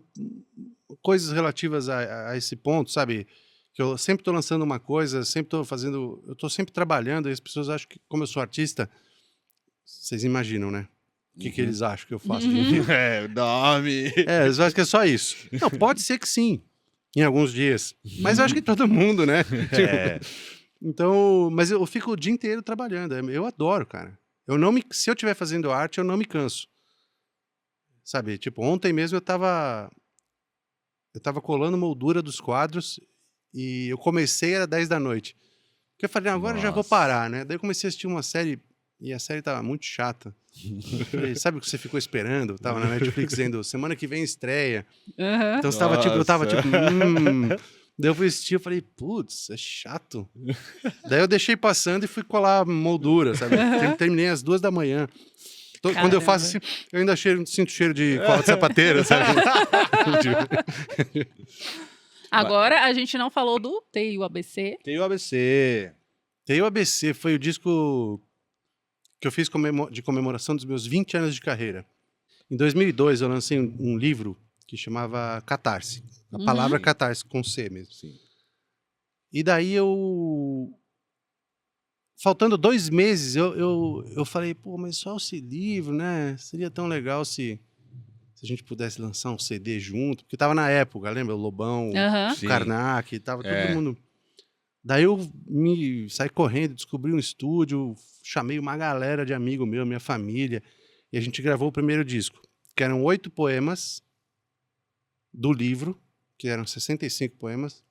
coisas relativas a esse ponto, sabe? Que eu sempre tô lançando uma coisa, sempre tô fazendo... Eu tô sempre trabalhando e as pessoas acham que, como eu sou artista, vocês imaginam, né? O que eles acham que eu faço? Nome. Eles acham que é só isso. Não, pode ser que sim, em alguns dias. Mas eu acho que todo mundo, né? Então, mas eu fico o dia inteiro trabalhando. Eu adoro, cara. Se eu estiver fazendo arte, eu não me canso. Sabe, tipo, ontem mesmo eu tava colando moldura dos quadros e eu comecei, era 10 da noite. Porque eu falei, agora eu já vou parar, né? Daí eu comecei a assistir uma série e a série tava muito chata. Falei, sabe o que você ficou esperando? Tava na Netflix dizendo, semana que vem estreia. Uhum. Então eu tava tipo, Daí eu fui assistir, eu falei, putz, é chato. Daí eu deixei passando e fui colar moldura, sabe? Terminei às 2 da manhã. Quando eu faço assim, eu ainda sinto cheiro de cola de sapateira, sabe? Agora, a gente não falou do Teio ABC. Tem o ABC. Tem o ABC, foi o disco que eu fiz de comemoração dos meus 20 anos de carreira. Em 2002, eu lancei um livro que chamava Catarse. A palavra Catarse, com C mesmo. Sim. E daí faltando 2 meses, eu falei, pô, mas só esse livro, né? Seria tão legal se a gente pudesse lançar um CD junto. Porque tava na época, lembra? O Lobão, Uhum. o Karnak, tava todo mundo... Daí eu saí correndo, descobri um estúdio, chamei uma galera de amigo meu, minha família, e a gente gravou o primeiro disco, que eram 8 poemas do livro, que eram 65 poemas,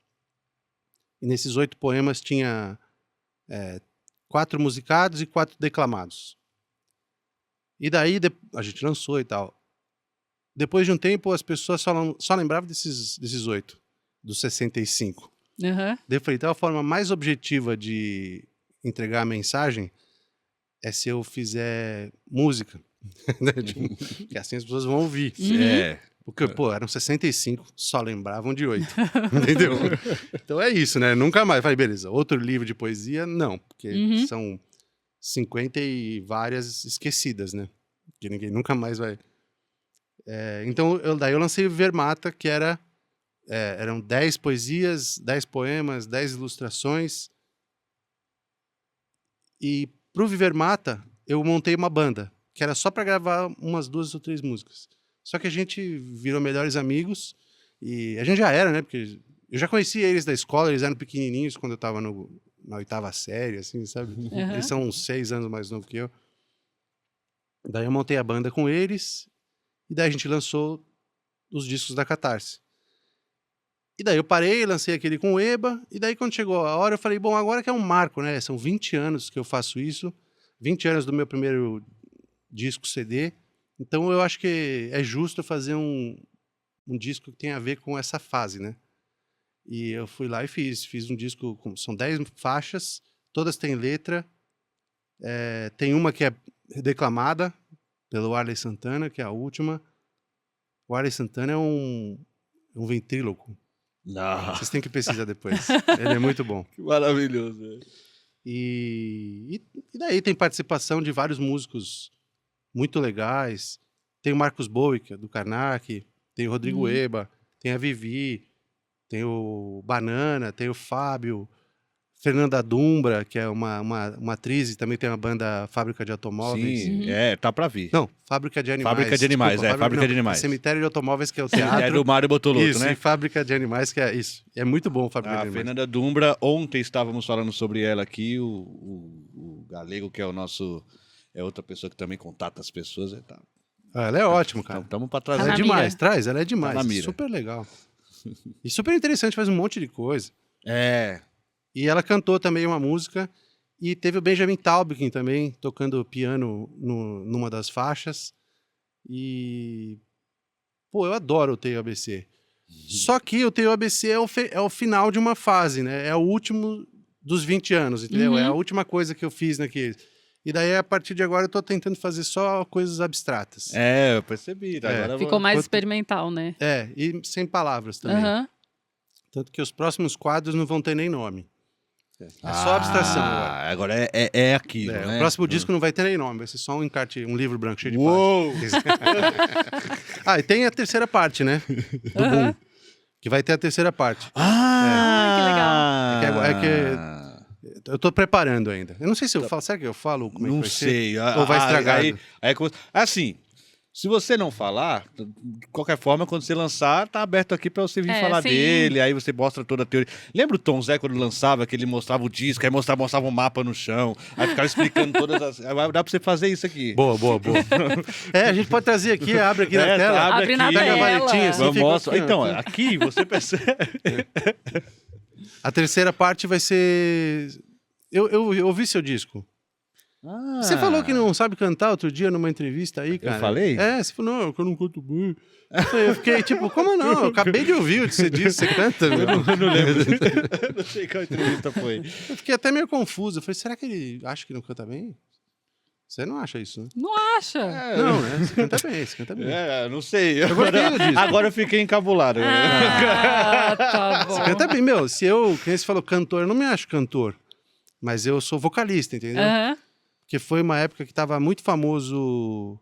e nesses 8 poemas tinha 4 musicados e 4 declamados. E daí a gente lançou e tal. Depois de um tempo, as pessoas só lembravam desses 8, dos 65. Uhum. Daí eu falei, então a forma mais objetiva de entregar a mensagem é se eu fizer música. Que assim as pessoas vão ouvir. Uhum. Porque, pô, eram 65, só lembravam de 8. Entendeu? Então é isso, né? Nunca mais. Falei, beleza, outro livro de poesia, não. Porque são 50 e várias esquecidas, né? Que ninguém nunca mais vai... então, daí eu lancei o Viver Mata, que eram 10 poesias, 10 poemas, 10 ilustrações. E pro Viver Mata, eu montei uma banda, que era só para gravar umas 2 ou 3 músicas. Só que a gente virou melhores amigos, e a gente já era, né? Porque eu já conhecia eles da escola, eles eram pequenininhos quando eu tava na 8ª série, assim, sabe? Eles são uns 6 anos mais novos que eu. Daí eu montei a banda com eles, e daí a gente lançou os discos da Catarse. E daí eu parei, lancei aquele com o Eba, e daí quando chegou a hora eu falei, bom, agora que é um marco, né? São 20 anos que eu faço isso, 20 anos do meu primeiro disco CD, então eu acho que é justo fazer um disco que tem a ver com essa fase, né? E eu fui lá e fiz um disco, são 10 faixas, todas têm letra, tem uma que é declamada pelo Arley Santana, que é a última. O Arley Santana é um ventríloco. Não. Vocês têm que pesquisar depois. Ele é muito bom. Que maravilhoso. E daí tem participação de vários músicos muito legais. Tem o Marcos Bowie, que é do Karnak, tem o Rodrigo Eba, tem a Vivi, tem o Banana, tem o Fábio, Fernanda Dumbra, que é uma atriz e também tem uma banda Fábrica de Automóveis. Sim, tá pra vir. Não, Fábrica de Animais. Fábrica de Animais, Desculpa, Fábrica de Animais. Cemitério de Automóveis, que é o teatro. É do Mário Botolotto, isso, né? e Fábrica de Animais, que é isso. É muito bom Fábrica de A Animais. Fernanda Dumbra, ontem estávamos falando sobre ela aqui, o Galego, que é o nosso... É outra pessoa que também contata as pessoas. Tá. Ela é ótima, cara. Estamos para trazer. Ela é na demais, mira. traz, ela é demais. Tá na mira. Super legal. E super interessante, faz um monte de coisa. É. E ela cantou também uma música. E teve o Benjamin Taubkin também, tocando piano numa das faixas. E... Pô, eu adoro o Teio ABC. Só que o Teio ABC é o final de uma fase, né? É o último dos 20 anos, entendeu? É a última coisa que eu fiz naquele... E daí, a partir de agora, eu tô tentando fazer só coisas abstratas. Eu percebi. Agora Ficou mais experimental, né? E sem palavras também. Tanto que os próximos quadros não vão ter nem nome. É só abstração agora. Agora é aquilo, né? O próximo disco não vai ter nem nome, vai ser só um encarte, um livro branco cheio de Uou! páginas. E tem a terceira parte, né? Do Boom. Que vai ter a terceira parte. que legal. É que eu tô preparando ainda. Eu não sei se eu falo. Será que eu falo como é que Não vai sei. ser? Ou vai estragar? Assim, se você não falar, de qualquer forma, quando você lançar, tá aberto aqui pra você vir falar sim. dele, aí você mostra toda a teoria. Lembra o Tom Zé quando lançava, que ele mostrava o disco, aí mostrava um mapa no chão, aí ficava explicando todas as... Dá pra você fazer isso aqui. Boa. A gente pode trazer aqui, abre aqui na tela. Abre na Pega a tela. valetinha assim, fica Mostra. aqui, ó. Então, aqui você percebe... A terceira parte vai ser... Eu ouvi seu disco. Você falou que não sabe cantar outro dia numa entrevista aí, cara. Eu falei? Você falou, não, eu não canto bem. Eu fiquei tipo, como não? Eu acabei de ouvir o que você disse, você canta? Eu não lembro. Eu não sei qual entrevista foi. Eu fiquei até meio confuso. Eu falei, será que ele acha que não canta bem? Você não acha isso, né? Não acha? Não, né? Você canta bem. Não sei. gostei disso. Agora eu fiquei encabulado. Tá bom. Você canta bem. Meu, se eu, quem você falou cantor, eu não me acho cantor. Mas eu sou vocalista, entendeu? Porque foi uma época que estava muito famoso.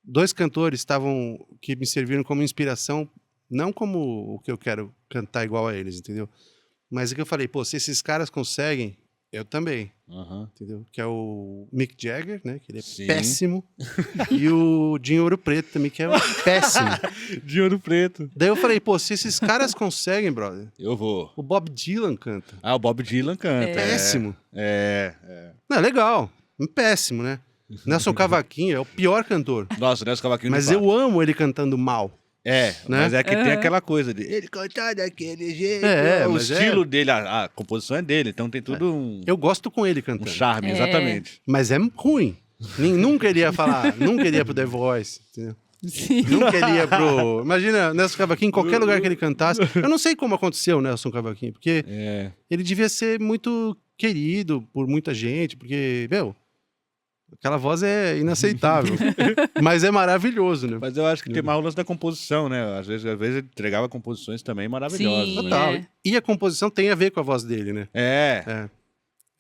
2 cantores que me serviram como inspiração, não como o que eu quero cantar igual a eles, entendeu? Mas é que eu falei, pô, se esses caras conseguem, eu também. Entendeu? Que é o Mick Jagger, né? Que ele é péssimo. E o Dinho Ouro Preto também, que é péssimo. De Ouro Preto. Daí eu falei, pô, se esses caras conseguem, brother. Eu vou. O Bob Dylan canta. O Bob Dylan canta. Péssimo. Não, legal. Péssimo, né? Nelson Cavaquinho é o pior cantor. Nossa, Nelson Cavaquinho. Mas eu amo ele cantando mal. Né? Mas é que tem aquela coisa de ele cantar daquele jeito. O estilo dele, a composição é dele, então tem tudo um... Eu gosto com ele cantando. Um charme, exatamente. Mas é ruim. Nunca iria falar, nunca iria pro The Voice, entendeu? Sim. Nunca iria pro... Imagina, Nelson Cavaquinho, em qualquer lugar que ele cantasse. Eu não sei como aconteceu o Nelson Cavaquinho, porque ele devia ser muito querido por muita gente, porque, Aquela voz é inaceitável. Mas é maravilhoso, né? Mas eu acho que tem mais o lance da composição, né? Às vezes ele entregava composições também maravilhosas. Sim, né? Total. É. E a composição tem a ver com a voz dele, né? É.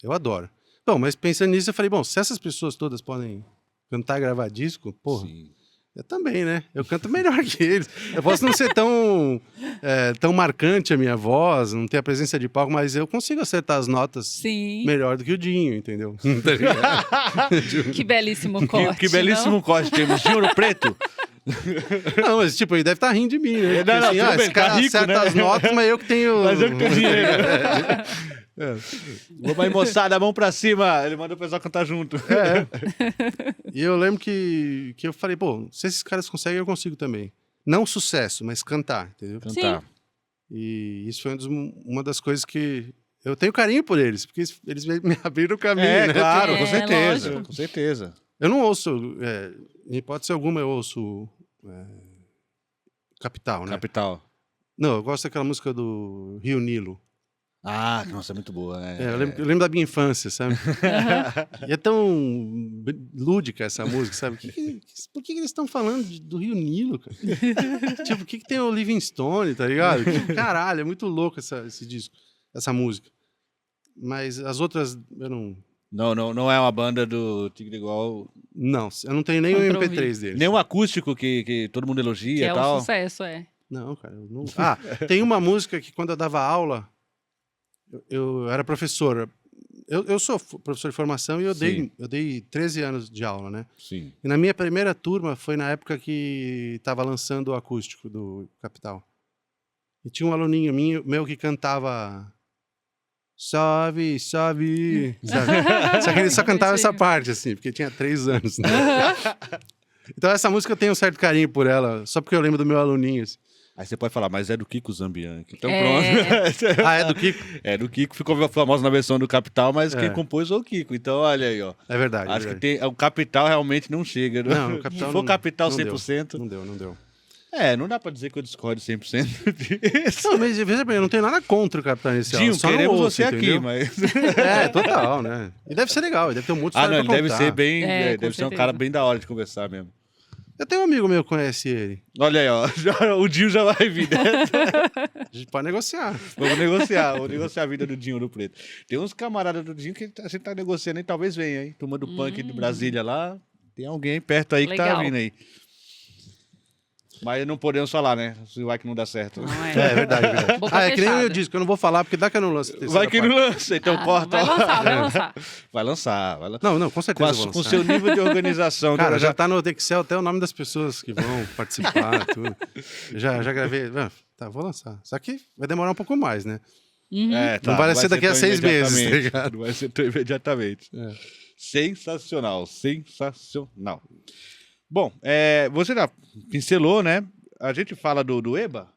Eu adoro. Bom, mas pensando nisso, eu falei, bom, se essas pessoas todas podem cantar e gravar disco, porra, Sim. eu também, né? Eu canto melhor que eles. Eu posso não ser tão marcante a minha voz, não ter a presença de palco, mas eu consigo acertar as notas Sim. melhor do que o Dinho, entendeu? Tá ligado? Que belíssimo corte. Que belíssimo não? corte temos. De Ouro Preto. Não, mas tipo, ele deve estar rindo de mim, né? Não, Porque, tudo bem, esse cara tá rico, acerta né? as notas, mas eu que tenho... Mas eu que tenho dinheiro. Vamos aí, moçada, mão pra cima. Ele manda o pessoal cantar junto. E eu lembro que eu falei, pô, se esses caras conseguem, eu consigo também. Não sucesso, mas cantar, entendeu? Cantar. E isso foi uma das coisas que eu tenho carinho por eles, porque eles me abriram o caminho, É, né? claro, É, com certeza. lógico. Com certeza. Eu não ouço, em hipótese alguma, eu ouço Capital, né? Capital. Não, eu gosto daquela música do Rio Nilo. Ah, nossa, é muito boa, né? Eu lembro da minha infância, sabe? E é tão lúdica essa música, sabe? Por que eles estão falando do Rio Nilo, cara? Tipo, o que tem o Livingstone, tá ligado? Caralho, é muito louco esse disco, essa música. Mas as outras, eu não... Não é uma banda do Tigre Igual. Não, eu não tenho nem o Não pra MP3 deles. Nem um acústico que todo mundo elogia Que e é tal. um sucesso, é. Não, cara, eu não... Ah, tem uma música que quando eu dava aula, eu era professor. Eu sou professor de formação e eu dei 13 anos de aula, né? Sim. E na minha primeira turma foi na época que estava lançando o acústico do Capital. E tinha um aluninho meu que cantava... Sobe, sobe, sabe? Só que ele só cantava essa parte, assim, porque tinha 3 anos, né? Então essa música eu tenho um certo carinho por ela, só porque eu lembro do meu aluninho, assim. Aí você pode falar, mas é do Kiko Zambianchi. Então É. pronto. Ah, é do Kiko? É do Kiko, ficou famoso na versão do Capital, mas quem É. compôs foi o Kiko. Então olha aí, ó. É verdade. Acho é que verdade. o Capital realmente não chega. Né? Não, o Capital Se for não- Capital não deu. 100%. Não deu. É, não dá pra dizer que eu discordo 100% disso. Não, mas veja bem, eu não tenho nada contra o Capital Inicial. Dinho, só não queremos ouço, você entendeu? aqui, mas... É, total, né? E deve ser legal, deve ter um monte de Ah, história não, ele pra deve contar. ser bem... É, com deve ser um certeza. cara bem da hora de conversar mesmo. Eu tenho um amigo meu que conhece ele. Olha aí, ó. O Dinho já vai vir dessa. A gente pode negociar. Vamos negociar a vida do Dinho do Preto. Tem uns camaradas do Dinho que a gente tá negociando, hein? Talvez venha, hein? Turma do Punk de Brasília lá. Tem alguém perto aí que tá Legal. vindo aí. Mas não podemos falar, né? Se vai que não dá certo. Não É, é. verdade. Boca Ah, é que nem fechada. eu disse, que eu não vou falar, porque dá que eu não lanço a terceira Vai que não parte. lança, então Ah, corta. Vai lançar, vai lançar. Vai lançar. Não, com Com, certeza eu vou com lançar. seu nível de organização. Cara, né? já tá no Excel até o nome das pessoas que vão participar, tudo. Já gravei. Tá, vou lançar. Só que vai demorar um pouco mais, né? Uhum. Tá, Não vai ser daqui a tão 6 meses, tá imediatamente. ligado? Não vai ser tão imediatamente. É. Sensacional. Bom, você já pincelou, né? A gente fala do EBA,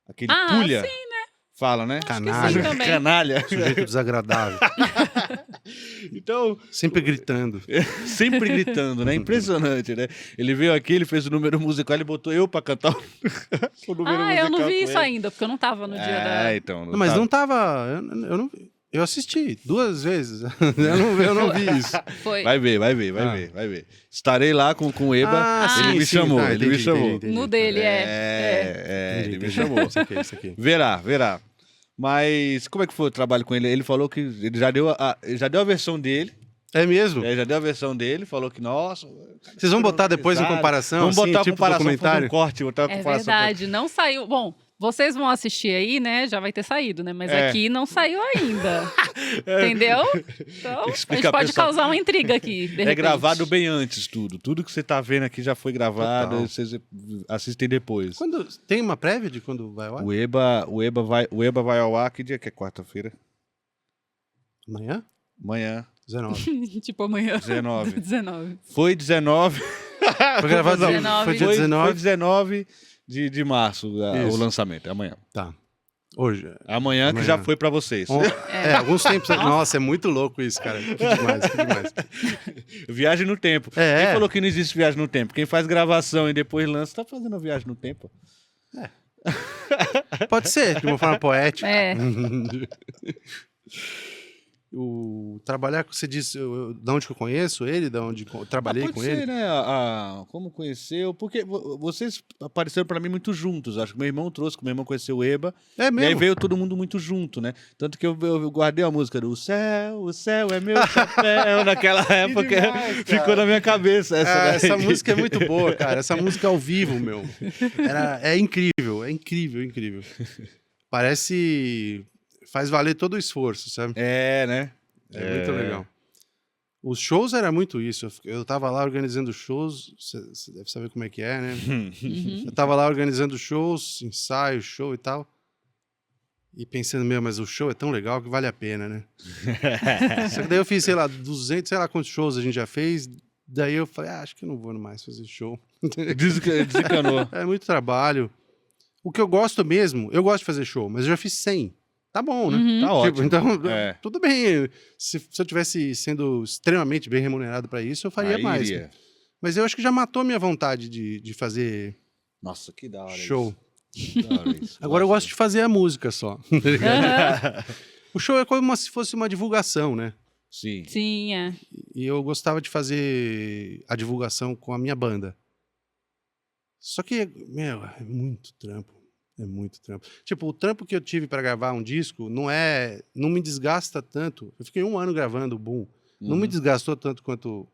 aquele pulha. Sim, Fala, né? Canalha. sim também. Canalha. Sujeito desagradável. Então, Sempre gritando. sempre gritando, né? Impressionante, né? Ele veio aqui, ele fez o número musical, ele botou eu pra cantar o número musical. Eu não vi com isso ele. ainda, porque eu não tava no dia da... Então. Não, mas tá. não tava. Eu não. Eu assisti 2 vezes. eu não vi isso. Foi Vai ver. Estarei lá com o EBA, ele me chamou, tá, ele me entendi, chamou. entendi. no dele, Ele me chamou. Isso aqui. Verá. Mas como é que foi o trabalho com ele? Ele falou que ele já deu a versão dele. É mesmo? Já deu a versão dele, falou que, nossa... Vocês vão botar depois em comparação, Vamos assim, botar a tipo comparação, fazer documentário? um corte, botar a É comparação. verdade, não saiu... Bom, vocês vão assistir aí, né? Já vai ter saído, né? Mas aqui não saiu ainda. Entendeu? Então, a Explica, gente pode pessoal. causar uma intriga aqui, de É repente. gravado bem antes tudo. Tudo que você tá vendo aqui já foi gravado, Total. vocês assistem depois. Quando, tem uma prévia de quando vai ao ar? O EBA vai ao ar, que dia que é quarta-feira? Amanhã? Amanhã, 19. Tipo amanhã. 19. 19. Foi 19. Foi gravado 19. foi dia Foi 19? 19 de março o Isso. lançamento, é amanhã. Tá. Hoje. Amanhã que Amanhã. já foi pra vocês. Alguns tempos. Nossa, é muito louco isso, cara. Que demais. Viagem no tempo. É. Quem falou que não existe viagem no tempo? Quem faz gravação e depois lança, tá fazendo a viagem no tempo. Pode ser, de uma forma poética. É. trabalhar, você disse, de onde que eu conheço ele, de onde eu trabalhei pode com ser, ele. né? Como conheceu? Porque vocês apareceram pra mim muito juntos. Acho que meu irmão trouxe, que meu irmão conheceu o Eba. É E aí mesmo? veio todo mundo muito junto, né? Tanto que eu guardei a música do o céu é meu chapéu. Naquela época demais, cara. ficou na minha cabeça essa daí. Essa música é muito boa, cara. Essa música ao vivo, meu. É incrível, é incrível, incrível. Parece... Faz valer todo o esforço, sabe? É, né? É muito legal. Os shows era muito isso. Eu tava lá organizando shows, você deve saber como é que é, né? Uhum. Eu tava lá organizando shows, ensaio, show e tal. E pensando, mas o show é tão legal que vale a pena, né? Só que daí eu fiz, sei lá, 200, sei lá quantos shows a gente já fez. Daí eu falei, acho que eu não vou mais fazer show. Desencanou. É muito trabalho. O que eu gosto mesmo, eu gosto de fazer show, mas eu já fiz 100. Tá bom, né? Uhum. Tá ótimo. Então, É. tudo bem. Se eu tivesse sendo extremamente bem remunerado pra isso, eu faria Aí mais. iria. Né? Mas eu acho que já matou a minha vontade de fazer Nossa, que da hora show. isso. Da hora isso. Agora eu gosto de fazer a música só. Aham. O show é como se fosse uma divulgação, né? Sim. Sim, é. E eu gostava de fazer a divulgação com a minha banda. Só que, é muito trampo. É muito trampo. Tipo, o trampo que eu tive pra gravar um disco não me desgasta tanto. Eu fiquei 1 ano gravando o Boom. Não me desgastou tanto quanto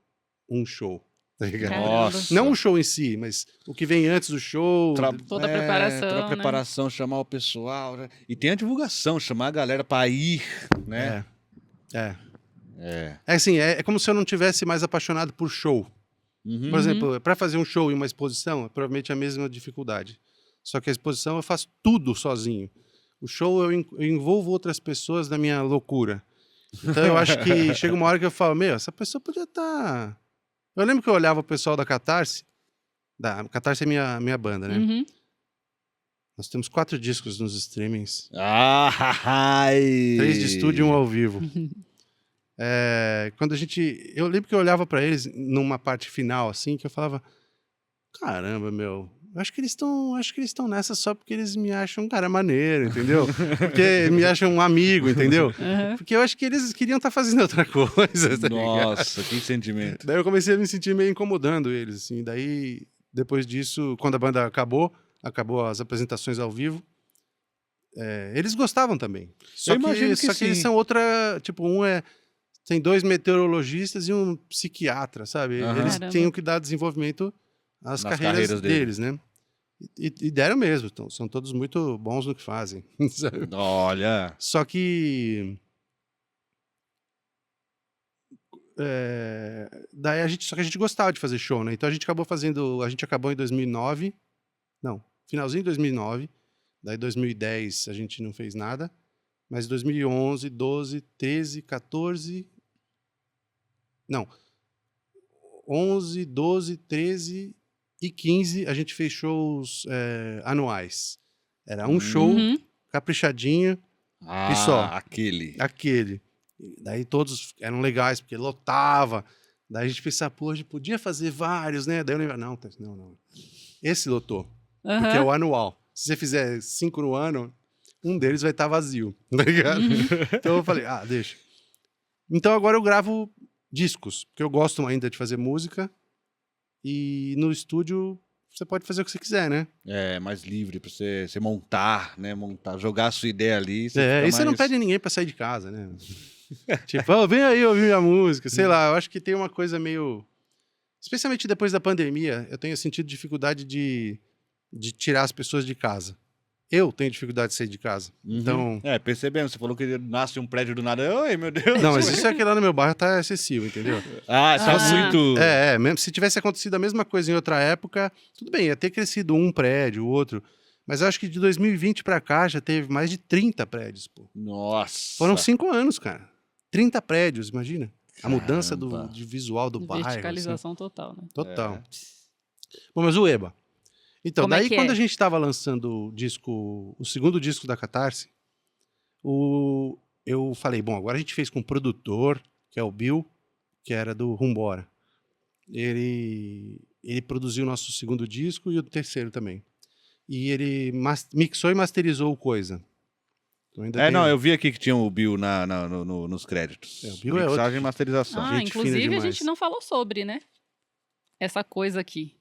um show. Tá ligado? Caramba. Nossa. Não o show em si, mas o que vem antes do show. Toda a preparação, Toda a né? preparação, chamar o pessoal, né? E tem a divulgação, chamar a galera pra ir, né? É. É. É assim, é como se eu não tivesse mais apaixonado por show. Uhum. Por exemplo, para fazer um show e uma exposição, é provavelmente a mesma dificuldade. Só que a exposição eu faço tudo sozinho. O show eu envolvo outras pessoas na minha loucura. Então eu acho que chega uma hora que eu falo, essa pessoa podia estar... Eu lembro que eu olhava o pessoal da Catarse. Catarse é minha banda, né? Uhum. Nós temos 4 discos nos streamings. Ai. 3 de estúdio e 1 ao vivo. Quando eu lembro que eu olhava pra eles numa parte final, assim, que eu falava, caramba, eu acho que eles estão nessa só porque eles me acham um cara maneiro, entendeu? Porque me acham um amigo, entendeu? Uhum. Porque eu acho que eles queriam estar fazendo outra coisa, tá ligado? Nossa, que sentimento. Daí eu comecei a me sentir meio incomodando eles, assim. Daí, depois disso, quando a banda acabou as apresentações ao vivo, eles gostavam também. Só que eles sim. são outra, tipo, tem 2 meteorologistas e um psiquiatra, sabe? Aham. Eles Caramba. têm que dar desenvolvimento às Nas carreiras carreiras deles, né? E deram mesmo, então, são todos muito bons no que fazem. sabe? Olha. Só que... Só que a gente gostava de fazer show, né? Então a gente acabou em 2009, não, finalzinho de 2009, daí 2010 a gente não fez nada, mas 2011, 12, 13, 14, não, 11, 12, 13 e 15 a gente fez shows anuais. Era um show Uhum. caprichadinho, Ah, só. aquele. Daí todos eram legais, porque lotava. Daí a gente pensava, pô, a gente podia fazer vários, né? Daí eu lembro, não. Esse lotou, Uhum. porque é o anual. Se você fizer 5 no ano, um deles vai estar vazio, tá ligado? Então eu falei, deixa. Então agora eu gravo discos, porque eu gosto ainda de fazer música. E no estúdio você pode fazer o que você quiser, né? É, mais livre pra você montar, né? Jogar a sua ideia ali. E você não pede ninguém pra sair de casa, né? Tipo, vem aí ouvir a música. Sei lá, eu acho que tem uma coisa meio... Especialmente depois da pandemia, eu tenho sentido dificuldade de tirar as pessoas de casa. Eu tenho dificuldade de sair de casa. Uhum. Então... percebendo. Você falou que nasce um prédio do nada. Oi, meu Deus. Não, mas isso aqui lá no meu bairro tá excessivo, entendeu? Só muito... Mesmo se tivesse acontecido a mesma coisa em outra época, tudo bem, ia ter crescido um prédio, o outro. Mas eu acho que de 2020 pra cá já teve mais de 30 prédios, pô. Nossa. Foram 5 anos, cara. 30 prédios, imagina. A mudança Caramba. de visual do bairro. Verticalização total, né? Assim. Total. Bom, mas o Eba. Então, Como é daí que quando é? a gente tava lançando o segundo disco da Catarse, eu falei, bom, agora a gente fez com o produtor, que é o Bill, que era do Rumbora. Ele produziu o nosso segundo disco e o terceiro também. E ele mixou e masterizou o Coisa. Eu ainda tenho- não, eu vi aqui que tinha o Bill nos créditos. O Bill é Mixagem e masterização. Ah, gente fina inclusive a demais. gente não falou sobre, né? Essa coisa aqui.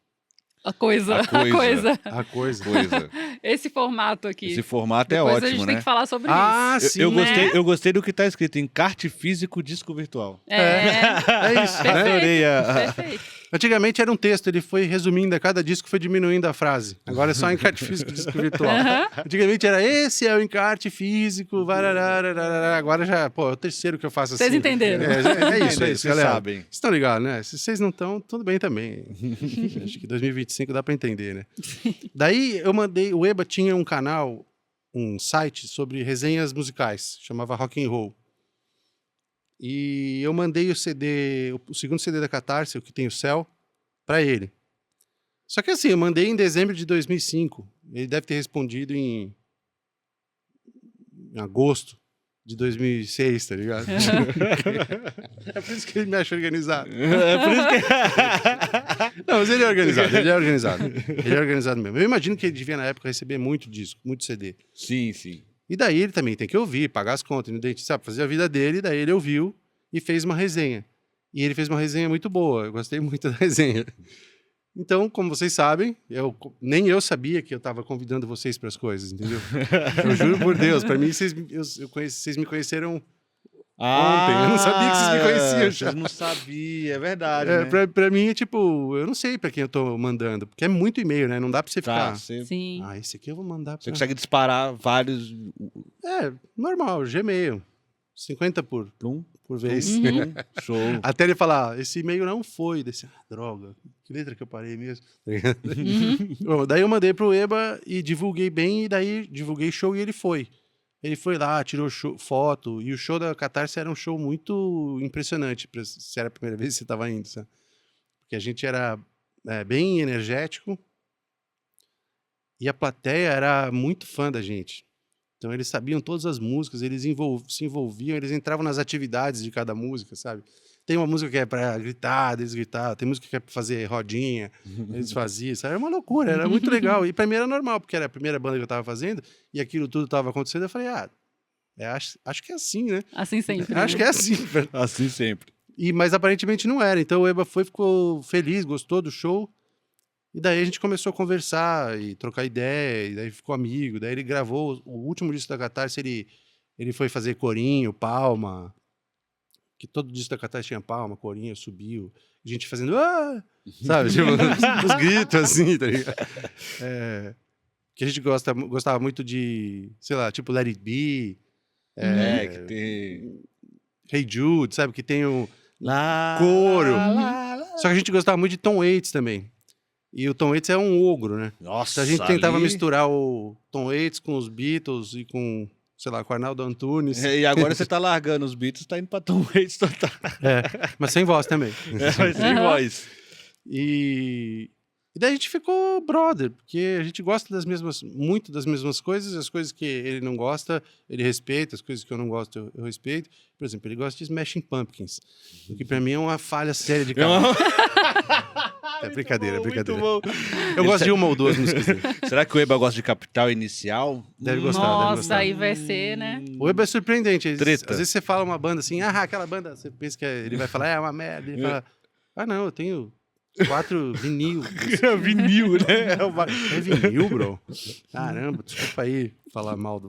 A coisa. A coisa. A coisa. Coisa. Esse formato aqui. Esse formato é Depois a ótimo, gente né? tem que falar sobre Ah, isso. sim. Eu gostei do que tá escrito, encarte físico, disco virtual. É isso, né? Adorei Perfeito. Antigamente era um texto, ele foi resumindo, a cada disco foi diminuindo a frase. Agora é só encarte físico, disco virtual. Aham. Antigamente era esse é o encarte físico, vararararara. Agora já, pô, é o terceiro que eu faço assim. Vocês entenderam. É isso, Vocês galera. sabem. Vocês estão ligados, né? Se vocês não estão, tudo bem também. Acho que 2025 dá pra entender, né? Daí eu mandei, o Eba tinha um canal, um site sobre resenhas musicais, chamava Rock and Roll. E eu mandei o CD, o segundo CD da Catarse, o que tem o Céu, pra ele. Só que assim, eu mandei em dezembro de 2005. Ele deve ter respondido em agosto de 2006, tá ligado? É por isso que ele me acha organizado. É por isso que... Não, mas ele é organizado, ele é organizado. Ele é organizado mesmo. Eu imagino que ele devia, na época, receber muito disco, muito CD. Sim, sim. E daí ele também tem que ouvir, pagar as contas, no dentista, sabe, fazer a vida dele. Daí ele ouviu e fez uma resenha. E ele fez uma resenha muito boa, eu gostei muito da resenha. Então, como vocês sabem, nem eu sabia que eu estava convidando vocês para as coisas, entendeu? Eu juro por Deus, para mim, vocês me conheceram ontem. Eu não sabia que vocês me conheciam já. Vocês não sabiam, é verdade, né? Pra mim é tipo, eu não sei pra quem eu tô mandando, porque é muito e-mail, né? Não dá pra você Tá, ficar. você Sim. Ah, esse aqui eu vou mandar pra. consegue disparar vários... É, normal, Gmail. 50 por vez. Uhum. Show. Até ele falar, esse e-mail não foi. Desse, droga, que letra que eu parei mesmo. Uhum. Bom, daí eu mandei pro Eba e divulguei bem, e daí divulguei show e ele foi. Ele foi lá, tirou foto, e o show da Catarse era um show muito impressionante, se era a primeira vez que você estava indo, sabe? Porque a gente era bem energético e a plateia era muito fã da gente. Então eles sabiam todas as músicas, eles se envolviam, eles entravam nas atividades de cada música, sabe? Tem uma música que é pra gritar, eles gritavam, tem música que é pra fazer rodinha, eles faziam, sabe? Era uma loucura, era muito legal. E pra mim era normal, porque era a primeira banda que eu tava fazendo e aquilo tudo tava acontecendo. Eu falei, acho que é assim, né? Assim sempre. Acho que é assim. Assim sempre. Mas aparentemente não era. Então o Eba ficou feliz, gostou do show. E daí a gente começou a conversar e trocar ideia, e daí ficou amigo. Daí ele gravou o último disco da Catarse, ele foi fazer corinho, palma, que todo disco da Catarse tinha palma, corinho, subiu. A gente fazendo, sabe, tipo, os gritos assim, tá ligado? Que a gente gostava muito de, sei lá, tipo Let It Be, que tem... Hey Jude, sabe, que tem o Lá, coro. lá, lá. Só que a gente gostava muito de Tom Waits também. E o Tom Waits é um ogro, né? Nossa, Então a gente tentava ali- misturar o Tom Waits com os Beatles e com, sei lá, com o Arnaldo Antunes. E agora você tá largando os Beatles, tá indo pra Tom Waits total. Mas sem voz também. Mas sem Aham. voz. E daí a gente ficou brother, porque a gente gosta muito das mesmas coisas, as coisas que ele não gosta, ele respeita, as coisas que eu não gosto, eu respeito. Por exemplo, ele gosta de Smashing Pumpkins, o que pra mim é uma falha séria de carro. É brincadeira, é brincadeira. Muito bom. Eu gosto de uma ou duas músicas dele. Será que o Eba gosta de Capital Inicial? Deve gostar, deve Nossa, gostar. aí vai ser, né? O Eba é surpreendente. Às Treta. vezes você fala uma banda assim, aquela banda, você pensa que ele vai falar, é uma merda. Ele fala, não, eu tenho 4 vinil. Vinil, né? É vinil, bro? Caramba, desculpa aí falar mal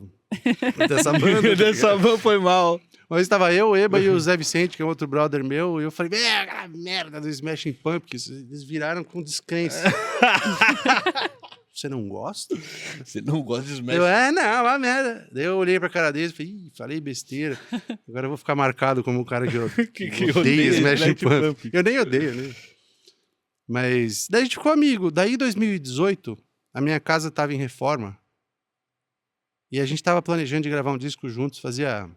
dessa banda. Dessa mão foi mal. Uma vez estava eu, o Eba e o Zé Vicente, que é um outro brother meu, e eu falei, aquela merda do Smashing Pumpkins. Eles viraram com descrença. Você não gosta? Você não gosta de Smash? Não, uma merda. Daí eu olhei pra cara deles e falei, falei besteira. Agora eu vou ficar marcado como o cara que Que odeia odeia Smashing Smashing Pumpkins. Pumpkins. Eu nem odeio, né? Mas daí a gente ficou amigo. Daí em 2018, a minha casa tava em reforma. E a gente tava planejando de gravar um disco juntos, fazia...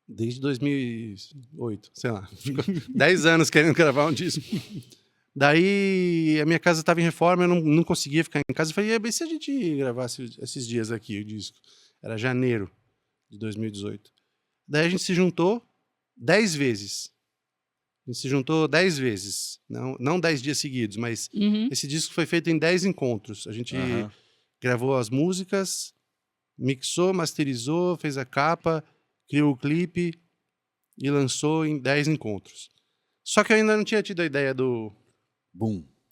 Desde 2008, sei lá. Ficou 10 anos querendo gravar um disco. Daí a minha casa estava em reforma, eu não conseguia ficar em casa. Eu falei, e se a gente gravasse esses dias aqui o disco? Era janeiro de 2018. Daí a gente se juntou 10 vezes. A gente se juntou 10 vezes. Não 10 dias seguidos, mas Uhum. esse disco foi feito em 10 encontros. A gente Aham. gravou as músicas, mixou, masterizou, fez a capa, criou o clipe e lançou em 10 encontros. Só que eu ainda não tinha tido a ideia do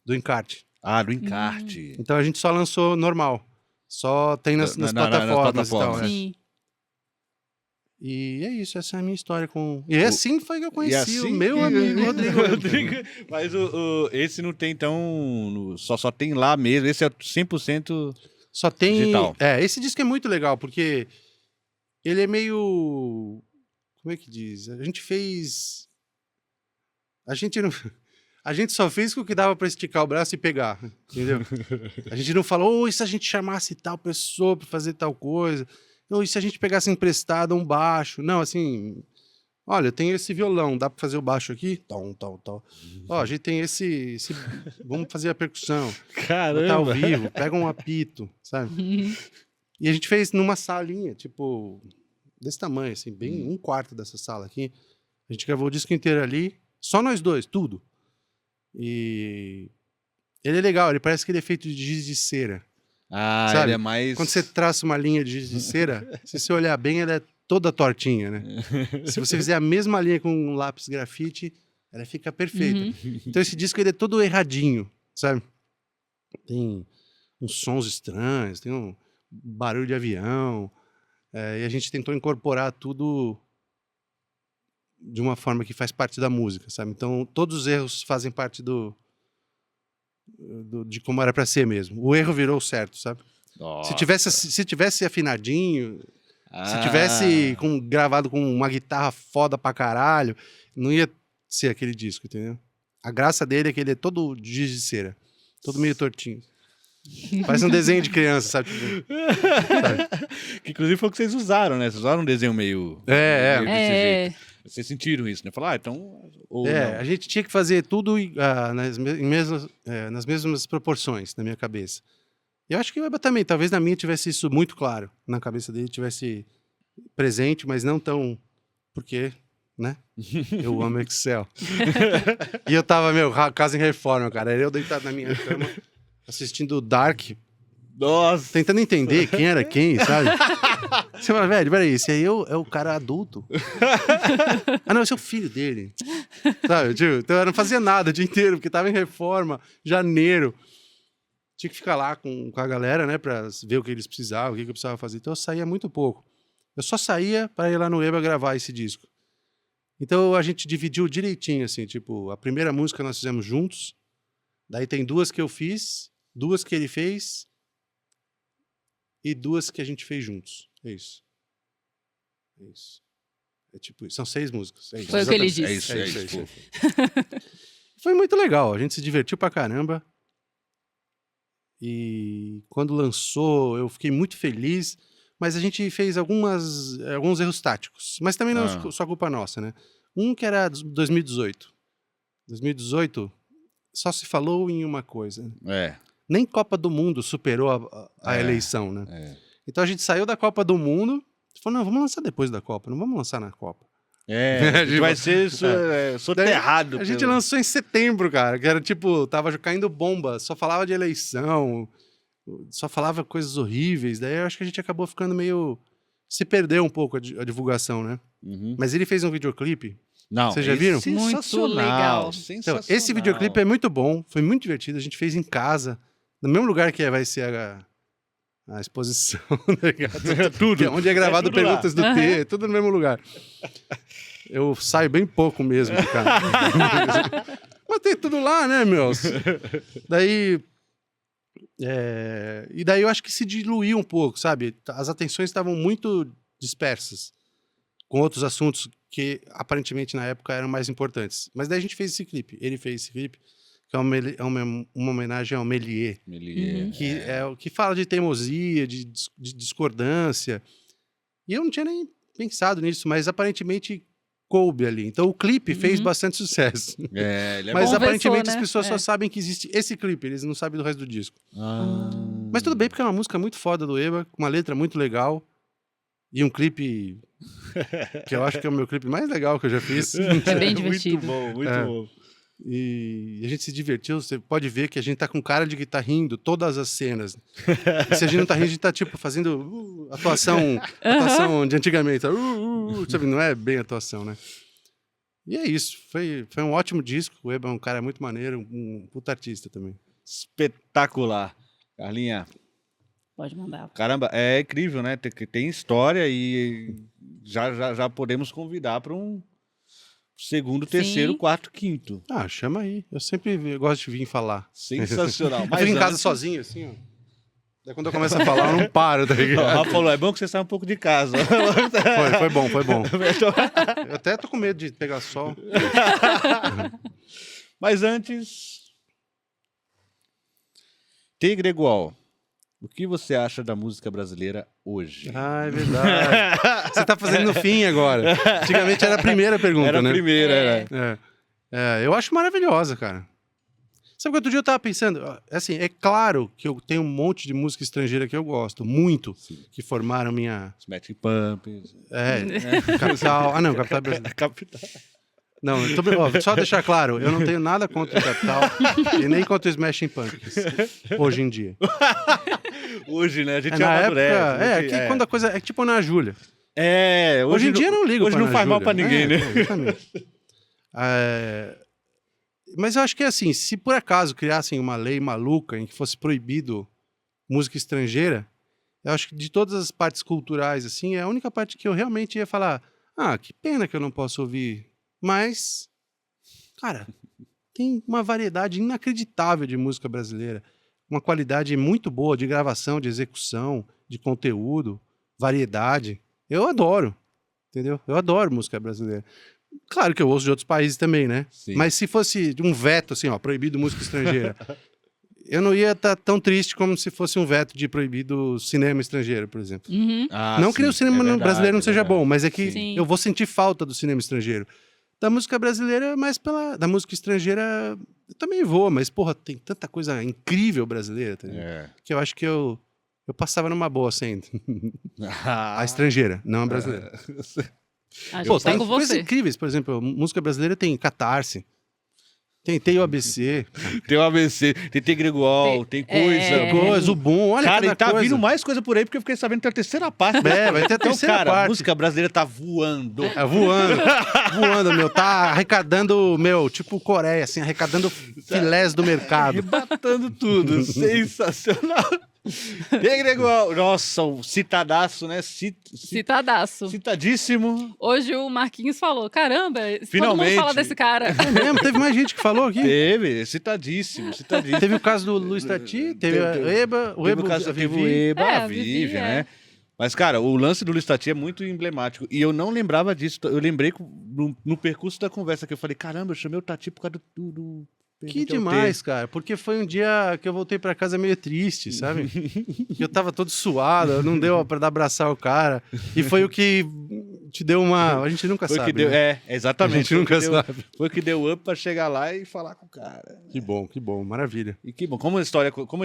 encarte. Ah, do encarte. Então a gente só lançou normal. Só tem nas plataformas e tal. né? Sim. E é isso, essa é a minha história com... E assim foi que eu E conheci assim o meu amigo Rodrigo. Mas esse não tem, então... Só tem lá mesmo. Esse é 100%... Só tem... digital. Esse disco é muito legal, porque ele é meio... Como é que diz? A gente fez... A gente não... A gente só fez o que dava pra esticar o braço e pegar, entendeu? A gente não falou, e se a gente chamasse tal pessoa pra fazer tal coisa? Ou e se a gente pegasse emprestado um baixo? Não, assim... Olha, eu tenho esse violão, dá pra fazer o baixo aqui? Tom. Ó, a gente tem esse... Vamos fazer a percussão. Caramba! Botar ao vivo, pega um apito, sabe? E a gente fez numa salinha, tipo... Desse tamanho, assim, bem 1/4 dessa sala aqui. A gente gravou o disco inteiro ali, só nós dois, tudo. E ele é legal, ele parece que ele é feito de giz de cera. Ah, Sabe? ele é mais... Quando você traça uma linha de giz de cera, se você olhar bem, ela é toda tortinha, né? Se você fizer a mesma linha com um lápis grafite, ela fica perfeita. Então esse disco ele é todo erradinho, sabe? Tem uns sons estranhos, tem um barulho de avião, e a gente tentou incorporar tudo de uma forma que faz parte da música, sabe? Então, todos os erros fazem parte de como era pra ser mesmo. O erro virou certo, sabe? Nossa. Se tivesse afinadinho, se tivesse gravado com uma guitarra foda pra caralho, não ia ser aquele disco, entendeu? A graça dele é que ele é todo de giz de cera, todo meio tortinho. Parece um desenho de criança, sabe? Que inclusive foi o que vocês usaram, né? Vocês usaram um desenho meio... meio desse jeito. Vocês sentiram isso, né? Falaram, então... Ou não. A gente tinha que fazer tudo nas mesmas proporções, na minha cabeça. Eu acho que o Eba também, talvez na minha tivesse isso muito claro, na cabeça dele tivesse presente, mas não tão... Porque, né? Eu amo Excel. E eu tava, casa em reforma, cara. Eu deitado na minha cama, assistindo Dark... Nossa! Tentando entender quem era quem, sabe? Você fala, velho, peraí, esse aí é o cara adulto. Ah, não, esse é o filho dele. Sabe, tipo, então eu não fazia nada o dia inteiro, porque tava em reforma, janeiro. Tinha que ficar lá com a galera, né, pra ver o que eles precisavam, o que eu precisava fazer. Então eu saía muito pouco. Eu só saía pra ir lá no Eba gravar esse disco. Então a gente dividiu direitinho, assim, tipo, a primeira música nós fizemos juntos, daí tem 2 que eu fiz, 2 que ele fez... E 2 que a gente fez juntos. É isso. É isso. É tipo isso. São 6 músicas. É isso. Foi o que ele Exatamente. disse. É isso. Foi muito legal. A gente se divertiu pra caramba. E quando lançou, eu fiquei muito feliz. Mas a gente fez alguns erros táticos. Mas também não é só culpa nossa, né? Um que era 2018. 2018, só se falou em uma coisa. Nem Copa do Mundo superou a eleição, né? Então a gente saiu da Copa do Mundo e falou, não, vamos lançar depois da Copa, não vamos lançar na Copa. Vai ser soterrado. A gente lançou em setembro, cara, que era tipo, tava caindo bomba, só falava de eleição, só falava coisas horríveis, daí eu acho que a gente acabou ficando meio... Se perdeu um pouco a divulgação, né? Mas ele fez um videoclipe. Não, vocês já viram? Muito legal. Então, esse videoclipe é muito bom, foi muito divertido, a gente fez em casa, no mesmo lugar que vai ser a exposição, né? Tudo. Onde é gravado tudo Perguntas do T, tudo no mesmo lugar. Eu saio bem pouco mesmo, cara. Mas tem tudo lá, né, meus? Daí... E daí eu acho que se diluiu um pouco, sabe? As atenções estavam muito dispersas com outros assuntos que aparentemente na época eram mais importantes. Mas daí a gente fez esse clipe. Ele fez esse clipe, que é uma homenagem ao Méliès. Que fala de teimosia, de discordância. E eu não tinha nem pensado nisso, mas aparentemente coube ali. Então o clipe fez bastante sucesso. Mas aparentemente as pessoas só sabem que existe esse clipe, eles não sabem do resto do disco. Mas tudo bem, porque é uma música muito foda do Eba, com uma letra muito legal. E um clipe que eu acho que é o meu clipe mais legal que eu já fiz. É bem divertido. Muito bom, muito bom. E a gente se divertiu. Você pode ver que a gente tá com cara de que tá rindo todas as cenas. E se a gente não tá rindo, a gente tá, tipo, fazendo atuação de antigamente. Sabe? Não é bem atuação, né? E é isso. Foi um ótimo disco. O Eba é um cara muito maneiro, um puta artista também. Espetacular. Carlinha, Pode mandar. caramba, é incrível, né? Tem história e já podemos convidar para um segundo, terceiro, Sim. quarto, quinto. Ah, chama aí. Eu sempre gosto de vir falar. Sensacional. Eu fico em casa antes- sozinho, assim, ó. Daí quando eu começo a falar, eu não paro, tá Ó, o ligado? Rafa falou, é bom que você saia um pouco de casa. Foi bom. Eu até tô com medo de pegar sol. Mas antes... Tigre igual. O que você acha da música brasileira hoje? Ah, é verdade. Você tá fazendo no fim agora. Antigamente era a primeira pergunta, Era a né? primeira, É. né? Eu acho maravilhosa, cara. Sabe que outro dia eu tava pensando, assim, é claro que eu tenho um monte de música estrangeira que eu gosto, muito, que formaram minha... Smashing Pumpkins. Capital... Ah, não, Capital é brasileiro. Capital. Não, só deixar claro, eu não tenho nada contra o Capital e nem contra o Smashing Pumpkins, hoje em dia. Hoje, né? A gente Na amadurece. época, quando a coisa... É tipo Ana Júlia. Hoje em dia eu não ligo Hoje pra não Ana faz mal Júlia. pra ninguém, né? Exatamente. Mas eu acho que, assim, se por acaso criassem uma lei maluca em que fosse proibido música estrangeira, eu acho que de todas as partes culturais, assim, é a única parte que eu realmente ia falar, que pena que eu não posso ouvir. Mas, cara, tem uma variedade inacreditável de música brasileira. Uma qualidade muito boa de gravação, de execução, de conteúdo, variedade. Eu adoro, entendeu? Eu adoro música brasileira. Claro que eu ouço de outros países também, né? Sim. Mas se fosse um veto, assim, proibido música estrangeira, eu não ia estar tão triste como se fosse um veto de proibido cinema estrangeiro, por exemplo. Uhum. Não que o cinema brasileiro não seja bom, mas é que Sim. eu vou sentir falta do cinema estrangeiro. Da música brasileira, mas da música estrangeira eu também vou, mas, porra, tem tanta coisa incrível brasileira, tá ligado? Que eu acho que eu passava numa boa sem a estrangeira, não a brasileira. A gente Pô, tá tem com coisas você. incríveis, por exemplo, música brasileira tem Catarse, tem o ABC, Tem o ABC, tem Tigre igual, tem coisa. coisa, o Boom, olha Cara, e cada tá coisa. vindo mais coisa por aí, porque eu fiquei sabendo que tem a terceira parte. Vai ter a Então, terceira cara, a parte. música brasileira tá voando. Voando, meu, tá arrecadando, tipo Coreia, assim, arrecadando filés do mercado. Arrebatando tudo. Sensacional. Tigre igual. Nossa, o citadaço, né? Citadaço. Citadíssimo. Hoje o Marquinhos falou, caramba, todo Finalmente. mundo fala desse cara. É mesmo, teve mais gente que falou aqui. Teve, citadíssimo. Teve o caso do Luiz Tati, teve a Eba, o Teve Eba, o caso a teve o Vivi. Eba, a a Vivi, Vivi, né? Mas, cara, o lance do Luiz Tati é muito emblemático. E eu não lembrava disso. Eu lembrei no percurso da conversa que eu falei, caramba, eu chamei o Tati por causa do Que demais, cara, porque foi um dia que eu voltei pra casa meio triste, sabe? Eu tava todo suado, não deu pra abraçar o cara. E foi o que te deu uma... A gente nunca Foi sabe, que deu, né? exatamente. A gente nunca Foi que deu- sabe. Foi que deu up pra chegar lá e falar com o cara. Que bom, maravilha. E que bom, como a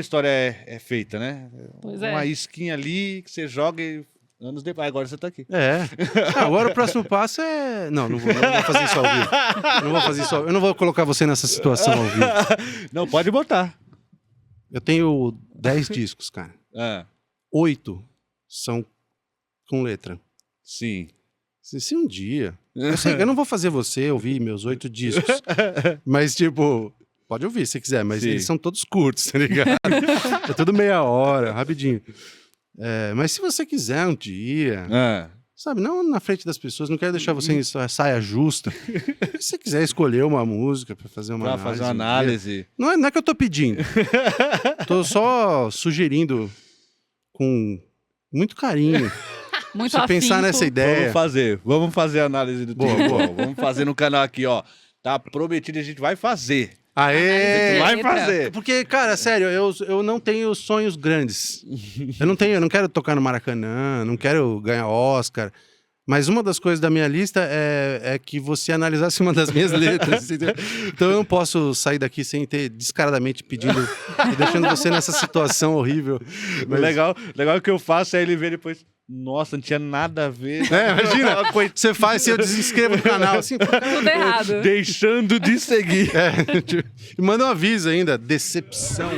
história é feita, né? Pois é. Uma isquinha ali que você joga e anos depois. Agora você tá aqui. Agora o próximo passo é... Não vou fazer isso ao vivo. Não vou fazer isso ao... Eu não vou colocar você nessa situação ao vivo. Não, pode botar. Eu tenho 10 discos, cara. 8 são com letra. Sim. Se um dia... Eu não vou fazer você ouvir meus 8 discos. Mas, tipo... Pode ouvir se quiser, mas Sim. eles são todos curtos, tá ligado? É tudo meia hora, rapidinho. Mas se você quiser um dia... Sabe, não na frente das pessoas, não quero deixar você em saia justa. Se você quiser escolher uma música pra fazer uma Pra fazer uma análise. Não é que eu tô pedindo. Tô só sugerindo com muito carinho. Muito Você pensar afinco. nessa ideia. Vamos fazer a análise do Boa, Tigre boa. igual. Vamos fazer no canal aqui, ó. Tá prometido, a gente vai fazer. Aê! Vai Eita. fazer. Porque, cara, sério, eu não tenho sonhos grandes. Eu não quero tocar no Maracanã, não quero ganhar Oscar. Mas uma das coisas da minha lista é que você analisasse uma das minhas letras. Entendeu? Então eu não posso sair daqui sem ter descaradamente pedindo e deixando você nessa situação horrível. O legal que eu faço é ele ver depois. Nossa, não tinha nada a ver. Imagina, você faz assim, eu desinscrevo no canal, assim, Tudo errado. Deixando de seguir. e manda um aviso ainda, decepção.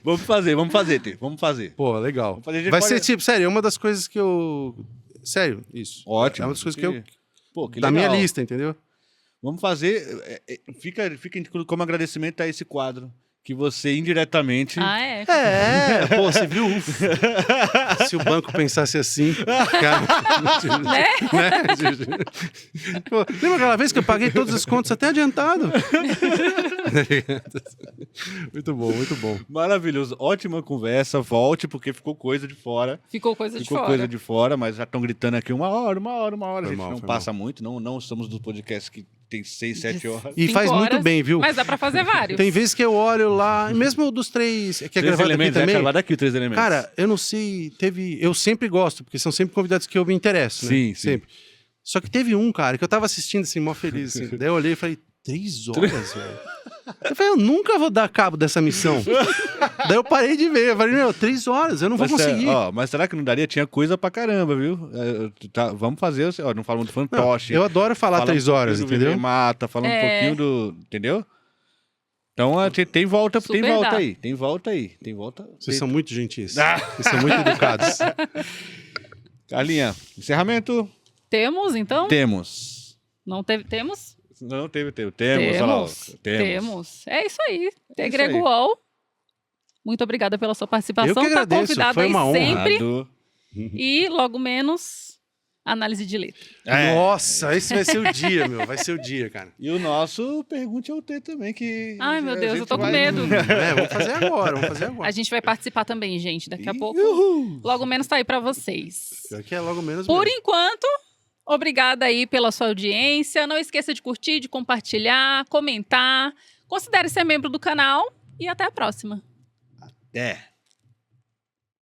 Vamos fazer, Tê. Vamos fazer. Pô, legal. Vamos fazer, a gente Vai pode- ser tipo, sério, é uma das coisas que eu... Sério, isso. Ótimo. É uma das coisas que eu... Pô, que Da legal. minha lista, entendeu? Vamos fazer. Fica como agradecimento a esse quadro. Que você indiretamente. Ah, é? Pô, você viu? Se o banco pensasse assim, cara... né? Pô, lembra aquela vez que eu paguei todas as contas até adiantado? Muito bom, muito bom. Maravilhoso. Ótima conversa. Volte, porque ficou coisa de fora. Ficou coisa de Ficou fora. coisa de fora, mas já estão gritando aqui 1 hora. A gente mal, não foi passa muito. Não somos dos podcasts que tem 6, 7 horas. E 5 faz muito horas, bem, viu? Mas dá pra fazer vários. Tem vezes que eu olho lá, mesmo dos 3, que é 3 gravado aqui elementos, é também. gravado aqui, 3 elementos. Cara, eu não sei, eu sempre gosto, porque são sempre convidados que eu me interesso, né? Sim, sim. Sempre. Só que teve um, cara, que eu tava assistindo assim, mó feliz, assim. Daí eu olhei e falei, 3 horas, velho? Eu falei, eu nunca vou dar cabo dessa missão. Daí eu parei de ver, eu falei, meu, 3 horas, eu não vou conseguir. Mas será que não daria? Tinha coisa pra caramba, viu? Vamos fazer, não falo muito fantoche. Eu adoro falar 3 horas, entendeu? Mata, falando um pouquinho do... Entendeu? Então tem volta, Super tem volta dá. aí. Tem volta aí. Tem volta. Vocês são muito gentis. Ah. Vocês são muito educados. Carlinha, encerramento? Temos, então? Temos. Não teve? Temos? Não, teve. Temos, olha lá. Temos. É isso aí. É isso Grego aí. Wall. Muito obrigada pela sua participação. Eu que Tá agradeço, convidado foi aí uma honra. sempre. Obrigado. E logo menos análise de letra. É. Nossa, esse vai ser o dia, meu. Vai ser o dia, cara. E o nosso Pergunte ao T também, que... Ai, meu a Deus, eu gente tô com vai- medo. Vamos fazer agora, A gente vai participar também, gente. Daqui a pouco, Uhul. logo menos tá aí pra vocês. Pior que é logo menos Por mesmo. enquanto, obrigada aí pela sua audiência. Não esqueça de curtir, de compartilhar, comentar. Considere ser membro do canal e até a próxima. É.